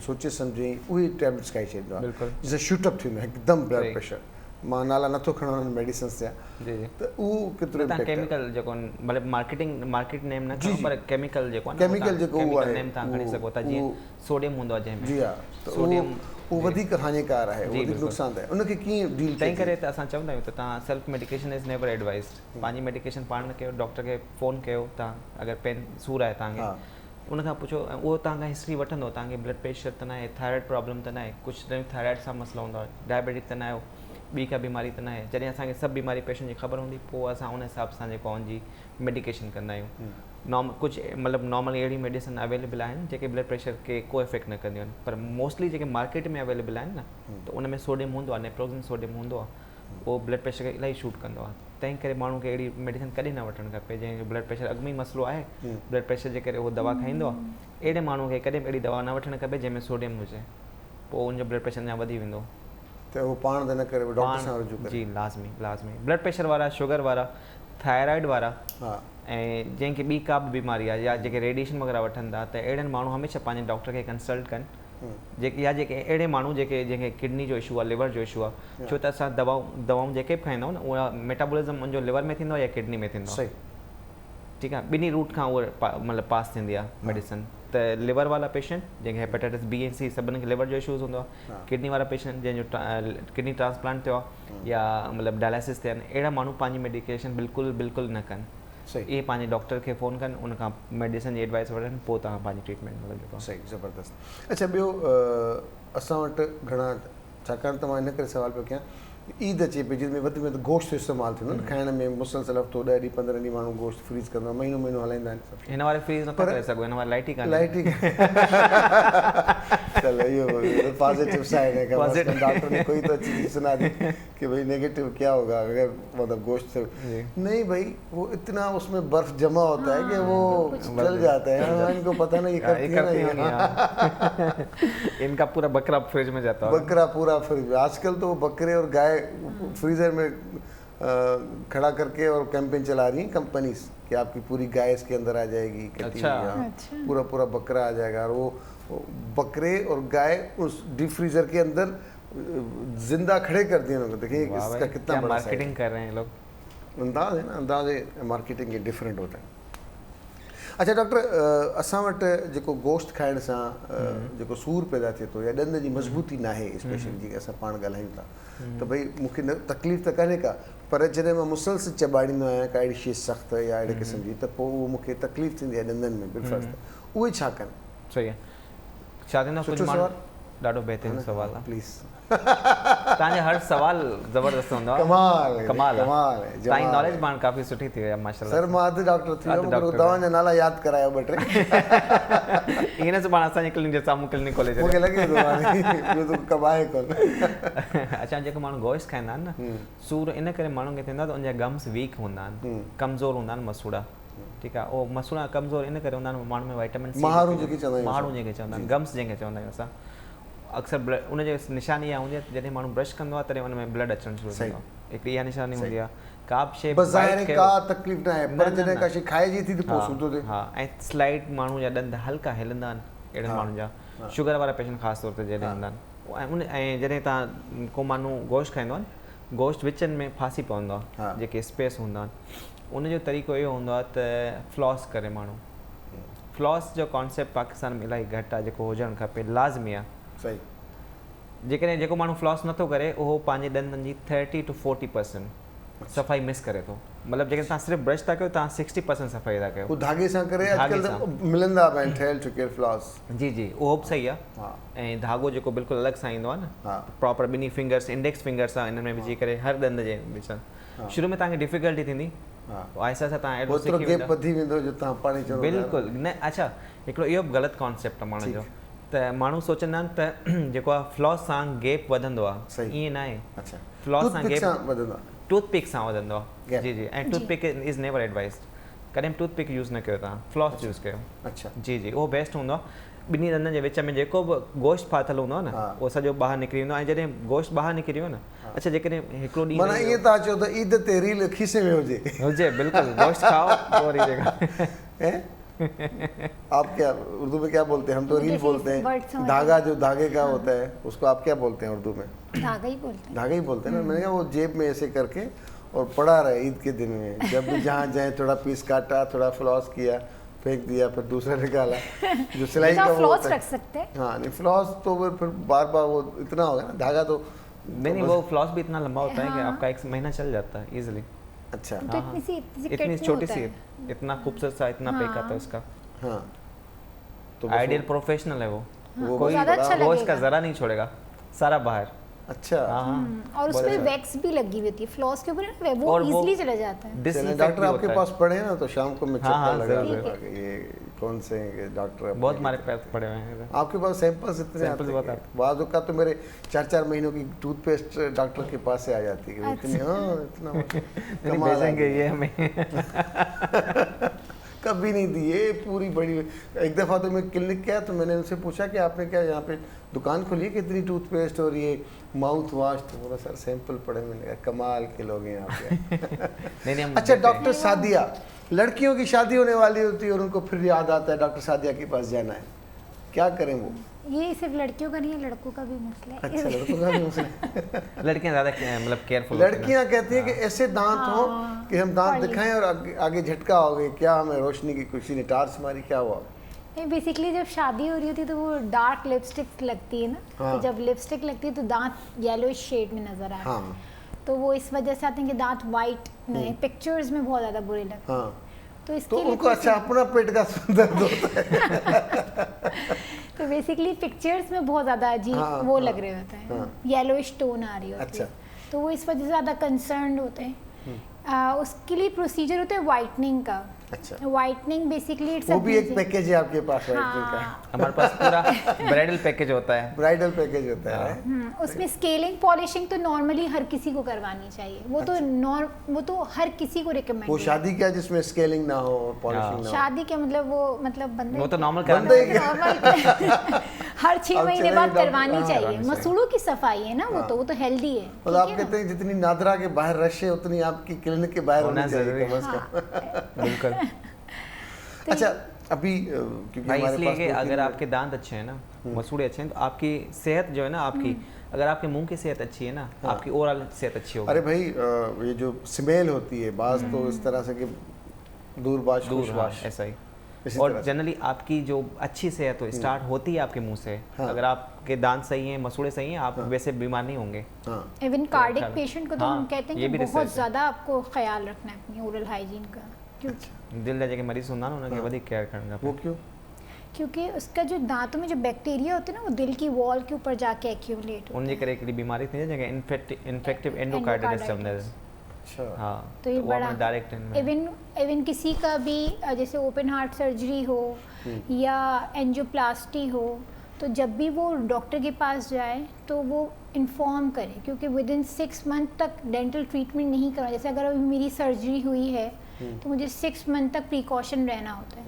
सोचे सम्झे उहे टैबलेट्स खाई छॾींदो आहे, जैसे शूटअप थींदो आहे हिकदमि ब्लड प्रेशर। मां नाला नथो खणा उन्हनि मेडिसिन्स जा, त उहो केतिरो इम्पैक्ट आहे? केमिकल जेको मतिलबु मार्केट नेम न खणो, पर केमिकल जेको आहे केमिकल जेको उहो आहे नेम तव्हां खणी सघो था, जीअं सोडियम हूंदो आहे जंहिंमें। जी हा, त उहो वधीक हानिकार आहे, वधीक नुक़सानदायक। उनखे कीअं डील तंहिं करे त असां चवंदा आहियूं त तव्हां self medication is never advised. पंहिंजी मेडिकेशन पाण न कयो, डॉक्टर खे फ़ोन कयो, तव्हां अगरि पेन सूरु आहे तव्हांखे उनखां पुछो, उहो तव्हांखां हिस्ट्री वठंदो, तव्हांखे ब्लड प्रेशर त न आहे, थायराइड प्रॉब्लम त न आहे, कुझु थायराइड सां मसइलो हूंदो आहे, डायबिटिक त न आहियो, ॿी का बीमारी त न आहे। जॾहिं असांखे सभु बीमारी पेशेंट जी ख़बर हूंदी पोइ असां उन हिसाब सां जेको हुनजी मेडिकेशन कंदा आहियूं। कुझु मतिलबु नॉर्मल अहिड़ी मेडिसिन अवेलेबल आहिनि जेके ब्लड प्रेशर खे को इफेक्ट न कंदियूं आहिनि, पर मोस्टली जेके मार्केट में अवेलेबल आहिनि न, त उन में सोडियम हूंदो आहे, नेप्रोज़न सोडियम हूंदो आहे, उहो ब्लड प्रेशर खे इलाही शूट कंदो आहे। तंहिं करे माण्हू खे अहिड़ी मेडिसिन कॾहिं न वठणु खपे जंहिंजो ब्लड प्रेशर अॻु में ई मसइलो आहे, ब्लड प्रेशर जे करे उहो दवा खाईंदो आहे। अहिड़े माण्हू खे कॾहिं बि अहिड़ी दवा न वठणु खपे जंहिंमें सोडियम हुजे, पोइ उनजो ब्लड प्रेशर अञा वधी वेंदो। त उहो पाण त न करे, डॉक्टर सां रुजू करे। जी लाज़मी ब्लड प्रेशर वारा, शुगर वारा, थायराइड वारा, हा, ऐं जंहिंखे ॿी का बि बीमारी आहे या जेके रेडिएशन वग़ैरह वठनि था, त अहिड़नि माण्हू हमेशह पंहिंजे डॉक्टर खे कंसल्ट कनि। जेके अहिड़े माण्हू जंहिंखे किडनी जो इशू आहे, लिवर जो इशू आहे, छो त असां दवाऊं जेके बि खाईंदा आहियूं न उहा मेटाबॉलिज़म उनजो लिवर में थींदो आहे या किडनी में थींदो आहे। ठीकु आहे, ॿिन्ही रूट खां उहा मतिलबु पास थींदी आहे मेडिसिन। त लिवर वारा पेशेंट जंहिंखे हेपेटाइटिस B ऐं C सभिनी खे लिवर जो इशूज़ हूंदो आहे, किडनी वारा पेशेंट जंहिंजो किडनी ट्रांसप्लांट थियो आहे या मतिलबु डायलिसिस थिया आहिनि, अहिड़ा माण्हू पंहिंजी मेडिकेशन बिल्कुलु न कनि। इहे पंहिंजे डॉक्टर खे फ़ोन कनि, उनखां मेडिसिन जी एडवाइस वठनि, पोइ तव्हां पंहिंजी ट्रीटमेंट मतिलबु। सही, ज़बरदस्त। अच्छा ॿियो, असां वटि घणा, छाकाणि त मां इन करे सवाल पियो कयां, ईद अचे पई जंहिंमें वधि में वधि गोश्त जो इस्तेमालु थींदो न, खाइण में मुसलसल हफ़्तो 10 ॾींहं 15 ॾींहं माण्हू गोश्त फ्रीज़ कंदो आहे, महीनो हलाईंदा आहिनि। हिन वारे फ्रीज़ नथा करे सघो, हिन वारे लाइट ई चलो इहो पॉजिटिव साइड है, डॉक्टर ने कोई तो चीज़ सुना दी कि भाई नेगेटिव क्या होगा अगर मतलब गोश्त से, नहीं भाई वो इतना उसमें बर्फ जमा होता है कि वो जल जाता है, इनको पता नहीं करती इनका पूरा बकरा फ्रिज में जाता है, बकरा पूरा फ्रिज। आजकल तो बकरे और गाय फ्रीजर में खड़ा करके और कैंपेन चला रही हैं कंपनीज कि आपकी पूरी गाय इसके अंदर आ जाएगी, पूरा बकरा आ जाएगा, और वो बकरे और गाय उस डीप फ्रीजर के अंदर जिंदा खड़े कर दिए उन्होंने। देखिए इसका कितना बड़ा मार्केटिंग कर रहे हैं लोग, अंदाज है ना, अंदाज मार्केटिंग के डिफरेंट होता है। अच्छा डॉक्टर, असां वटि जेको गोश्त खाइण सां जेको सूर पैदा थिए थो या ॾंद जी मज़बूती न आहे, स्पेशली जेके असां पाण ॻाल्हायूं था, त भई मूंखे न तकलीफ़ त कान्हे का, पर जॾहिं मां मुसलसल चॿाड़ींदो आहियां का अहिड़ी शइ सख़्तु या अहिड़े क़िस्म जी, त पोइ उहो मूंखे तकलीफ़ थींदी आहे ॾंदनि में बिल्कुलु। उहे छा कनि? सही आहे। छा थींदो सुठो कुझु माण्हू, सवाल ॾाढो बहितरीनु सवाल आहे प्लीज़। तव्हांजो हर सवाल ज़बरदस्त हूंदो आहे, कमाल कमाल कमाल आहे। तव्हांजी नॉलेज पाण काफ़ी सुठी थी वई आहे माशाल्लाह। सर मां अधु डॉक्टर थी वियो, अधु मूंखे तव्हांजा नाला यादि करायो ॿ टे। ईअं न सुभाणे असांजे क्लिनिक जे साम्हूं क्लिनिक खोले मूंखे लॻे थो ॿियो त कमाए कोन। अच्छा, जेको माण्हू गोश्त खाईंदा आहिनि न, सूर इन करे माण्हुनि खे थींदो आहे त उनजा गम्स वीक हूंदा आहिनि, कमज़ोर हूंदा आहिनि मसूड़ा, ठीकु आहे। उहो मसूड़ा कमज़ोर इन करे हूंदा आहिनि, माण्हू में विटामिन सी, महारू जेके चवंदा आहियूं, महारू जेके चवंदा आहिनि, गम्स जंहिंखे चवंदा आहियूं असां, अक्सर ब्लड उनजी निशानी इहा हूंदी आहे जॾहिं माण्हू ब्रश कंदो आहे तॾहिं उन में ब्लड अचणु शुरू थींदो आहे, हिकिड़ी इहा निशानी हूंदी आहे। का बि शइ बज़ाहिर का तकलीफ़ न आहे, पर जॾहिं का शइ खाइजी थी त पोइ सूर थो थिए। हा, ऐं स्लाइड माण्हू जा ॾंद हल्का हिलंदा आहिनि, अहिड़े माण्हुनि जा, शुगर वारा पेशेंट ख़ासि तौर ते जॾहिं हूंदा आहिनि। ऐं जॾहिं तव्हां को माण्हू गोश्त खाईंदो आहे न, गोश्त विचनि में फासी पवंदो आहे, जेके स्पेस हूंदा आहिनि, उनजो तरीक़ो इहो हूंदो आहे त फ्लॉस करे माण्हू। फ्लॉस जो कॉन्सेप्ट पाकिस्तान में इलाही घटि आहे, जेको हुजणु खपे, लाज़मी आहे। सही। जेकॾहिं जेको माण्हू फ्लॉस नथो करे, उहो पंहिंजे ॾंदनि जी 30 to 40% सफ़ाई मिस करे थो। मतिलबु जेकॾहिं तव्हां सिर्फ़ु ब्रश था कयो, तव्हां 60% सफ़ाई था कयो। उहो धागे सां करे अॼुकल्ह त मिलंदा पिया आहिनि ठहियल ठुकियल फ्लॉस। जी जी, उहो बि सही आहे। ऐं धागो जेको बिल्कुलु अलॻि सां ईंदो आहे न, प्रॉपर ॿिन्ही फिंगर्स, इंडेक्स फिंगर सां इन में विझी करे हर ॾंद जे विच में। शुरू में तव्हांखे डिफिकल्टी थींदी, आहिस्ता आहिस्ता तव्हां एॾो ओतिरो गैप वधी वेंदो जो तव्हां पाणी चवंदा। बिल्कुलु न। अच्छा, हिकिड़ो इहो बि ग़लति कॉन्सेप्ट आहे माण्हुनि जो, त माण्हू सोचंदा आहिनि त जेको आहे फ्लॉस सां गैप वधंदो आहे, ईअं न आहे। अच्छा, फ्लॉस सां गैप वधंदो आहे, टूथपिक सां वधंदो आहे। जी जी, ऐं टूथपिक इज़ नेवर एडवाइस्ड। कॾहिं टूथपिक यूज़ न कयो तव्हां, फ्लॉस यूज़ कयो। अच्छा जी जी, उहो बेस्ट हूंदो आहे। ॿिन्ही ॾंदनि जे विच में जेको बि गोश्त फाथल हूंदो आहे न, उहो सॼो ॿाहिरि निकिरी वेंदो आहे। ऐं जॾहिं गोश्त ॿाहिरि निकिरी वियो न, अच्छा जेकॾहिं हिकिड़ो ॾींहुं माना ईअं था चओ त ईद ते रील खीसे में हुजे बिल्कुलु, गोश्त खाओ पोइ वरी जेका। आप क्या उर्दू में क्या बोलते हैं? हम तो रील बोलते हैं। धागा जो धागे का होता है उसको आप क्या बोलते हैं उर्दू में? धागा ही बोलते हैं। धागा ही बोलते हैं ना। मैंने कहा वो जेब में ऐसे करके और पड़ा रहे ईद के दिन में, जब भी जहाँ जाए थोड़ा पीस काटा, थोड़ा फ्लॉस किया, फेंक दिया, फिर दूसरा निकाला। जो सिलाई का वो फ्लॉस रख सकते हैं। हाँ नहीं, फ्लॉस तो फिर बार बार वो इतना होगा ना, धागा तो नहीं, वो फ्लॉस भी इतना लंबा होता है कि आपका 1 महीना चल जाता है इजीली। अच्छा, तो इतनी छोटी सी, इतना खूबसूरत सा, इतना पैक आता है उसका। हाँ, तो आइडियल प्रोफेशनल है वो कोई अच्छा गोश्त का जरा नहीं छोड़ेगा, सारा बाहर। अच्छा, और उसमें वैक्स भी लगी हुई थी फ्लॉस के ऊपर, वो इजीली चला जाता है। डॉक्टर आपके पास पढ़े ना, तो शाम को मैं चक्कर लगा लूंगा। ये कौन से डॉक्टर? बहुत हमारे पास पड़े हुए हैं आपके पास सैंपल्स इतने आते हैं। बाज़ का तो मेरे 4-4 महीनों की टूथपेस्ट डॉक्टर के पास से आ जाती है। इतनी इतना भेजेंगे ये हमें। कभी नहीं दी ये पूरी बड़ी। एक दफ़ा तो मैं क्लिनिक गया तो मैंने उनसे पूछा कि आपने क्या यहाँ पे दुकान खोली है, कितनी टूथपेस्ट और ये माउथ वॉश? तो बोला सर सैंपल पड़े। मैंने कहा कमाल के लोग हैं आप। अच्छा डॉक्टर सादिया, लड़कियों की शादी होने वाली होती है और उनको फिर याद आता है डॉक्टर सादिया के पास जाना है, क्या करें वो? ये सिर्फ लड़कियों का नहीं है, लड़कों का भी मसला है। अच्छा, लड़कों का भी मसला है। लड़कियां ज़्यादा मतलब केयरफुल, लड़कियां कहती हैं कि ऐसे दांत हो कि हम दांत दिखाएं और आगे झटका हो गए, क्या हमें रोशनी की किसी ने टार्च मारी, क्या हुआ? बेसिकली जब शादी हो रही होती है तो वो डार्क लिपस्टिक लगती है ना, तो जब लिपस्टिक लगती है तो दांत येलोइश शेड में नजर आते हैं, तो वो इस वजह से आते हैं कि दांत वाइट नहीं, पिक्चर्स में बहुत ज़्यादा बुरे लगते हैं। तो इसके लिए उनको अच्छा अपना पेट का दर्द होता है। तो बेसिकली पिक्चर्स में बहुत ज़्यादा अजीब वो लग रहे होते हैं, येलोइश टोन आ रही होती है, तो वो इस वजह से ज़्यादा कंसर्न होते हैं। उसके लिए प्रोसीजर होता है वाइटनिंग का। अच्छा, वाइटनिंग बेसिकली इट्स वो भी एक पैकेज है आपके पास वाइटनिंग का? हमारे पास पूरा ब्राइडल पैकेज होता है। ब्राइडल पैकेज होता है। उसमें स्केलिंग पॉलिशिंग तो नॉर्मली हर किसी को करवानी चाहिए, वो तो वो तो हर किसी को रिकमेंड। वो शादी क्या जिसमें स्केलिंग ना हो, पॉलिशिंग ना हो? शादी क्या मतलब वो मतलब बंदे वो तो नॉर्मल हर 6 महीने बाद करवानी चाहिए। मसूड़ों की सफाई है ना, वो तो हेल्दी है। मतलब आप कहते हैं जितनी नादरा के बाहर रश है उतनी आपकी क्लिनिक के बाहर होना चाहिए कम से कम। बिल्कुल। अच्छा, अभी क्योंकि भाई हमारे इसलिए पास कि अगर आपके दांत अच्छे हैं ना, मसूड़े अच्छे हैं, तो आपकी सेहत जो है ना, आपकी अगर आपके मुंह की सेहत अच्छी है ना, आपकी ओवरऑल सेहत अच्छी होगी। अरे भाई ये जो स्मेल होती है बाज तो इस तरह से कि दूर बाश, ऐसा ही इसी और तरह से। जनरली आपकी जो अच्छी सेहत तो स्टार्ट होती है आपके मुंह से। हाँ। अगर आपके दांत सही हैं, मसूड़े सही हैं, आप वैसे बीमार नहीं होंगे। हाँ इवन कार्डिक ख्याल- पेशेंट को तो हाँ, हम कहते हैं ये कि भी बहुत research है। ज़्यादा आपको ख्याल रखना है अपनी ओरल हाइजीन का, क्योंकि दिल दर्जे के मरीज होंदा ना उनके वधिक केयर करना वो क्यों? क्योंकि उसका जो दांतों में जो बैक्टीरिया होते हैं ना वो दिल की वॉल के ऊपर जाके एक्यूमुलेट होते उन जे हैं। करे हिकिड़ी बीमारी थी जगह इन्फेक्टिव एंडोकार्डाइटिस चवंदा आहिनि। अच्छा हाँ तो ये वो बड़ा अपने डायरेक्ट इवन किसी का भी जैसे ओपन हार्ट सर्जरी हो या एंजियोप्लास्टी हो, तो जब भी वो डॉक्टर के पास जाए तो वो इन्फॉर्म करे, क्योंकि विद इन 6 मंथ तक डेंटल ट्रीटमेंट नहीं करना। जैसे अगर अभी मेरी सर्जरी हुई है तो मुझे 6 मंथ तक प्रिकॉशन रहना होता है,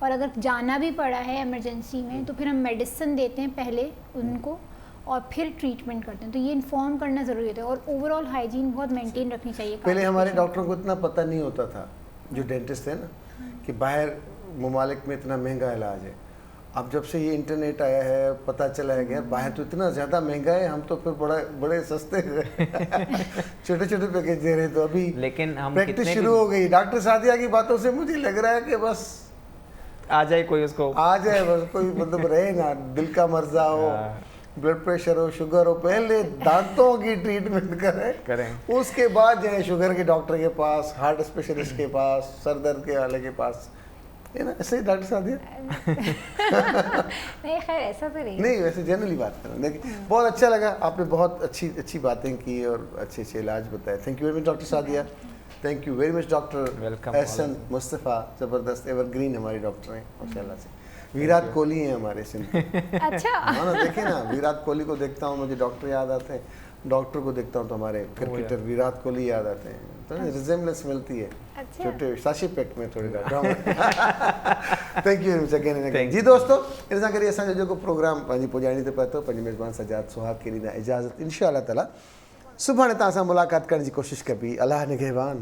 और अगर जाना भी पड़ा है इमरजेंसी में तो फिर हम मेडिसिन देते हैं पहले उनको और फिर ट्रीटमेंट करते हैं। तो ये इन्फॉर्म करना ज़रूरी होता है, और ओवरऑल हाइजीन बहुत मेंटेन रखनी चाहिए। पहले हमारे डॉक्टरों को इतना पता नहीं होता था, जो डेंटिस्ट थे ना, कि बाहर ममालिक में इतना महंगा इलाज है। अब जब से ये इंटरनेट आया है पता चला है कि यार बाहर तो इतना ज़्यादा महंगा है, हम तो फिर बड़े सस्ते छोटे छोटे पैकेज दे रहे हैं। तो अभी लेकिन हम प्रैक्टिस कितने शुरू हो गई। डॉक्टर सादिया की बातों से मुझे लग रहा है कि बस आ जाए कोई उसको आ जाए, बस कोई मतलब रहे ना, दिल का मर्जा हो, ब्लड प्रेशर हो, शुगर हो, पहले दांतों की ट्रीटमेंट करें। उसके बाद जाए शुगर के डॉक्टर के पास, हार्ट स्पेशलिस्ट के पास, सर दर्द के वाले के पास, है ना? ऐसे ही डॉक्टर साहब नहीं खैर ऐसा तो नहीं। नहीं, वैसे जनरली बात कर रहा हूँ। देखिए बहुत अच्छा लगा, आपने बहुत अच्छी बातें की और अच्छे इलाज बताए। Thank you very much doctor Sadia. Thank you very much doctor Welcome, Ehsan Mustafa, ज़बरदस्त एवरग्रीन हमारे डॉक्टर हैं माशाल्लाह से। विराट कोहली हैं हमारे सिंध के। अच्छा हाँ ना, देखे ना, विराट कोहली को देखता हूँ मुझे डॉक्टर याद आते हैं, डॉक्टर को देखता हूँ तो हमारे क्रिकेटर विराट कोहली याद आते हैं। तो रिजेम्बलेंस मिलती है अच्छा। छोटे साशी पैक में थोड़ी thank you very much again and again. जी दोस्तों, इन सां गॾु असांजो जेको प्रोग्राम पंहिंजी पुॼाणी ते पहुतो, पंहिंजे मेज़बान सजाद सुहाग खे ॾींदा इजाज़त। इंशाअल्लाह ताला सुभाणे तव्हां सां मुलाक़ात करण जी कोशिशि कबी। अलाह निगहबान।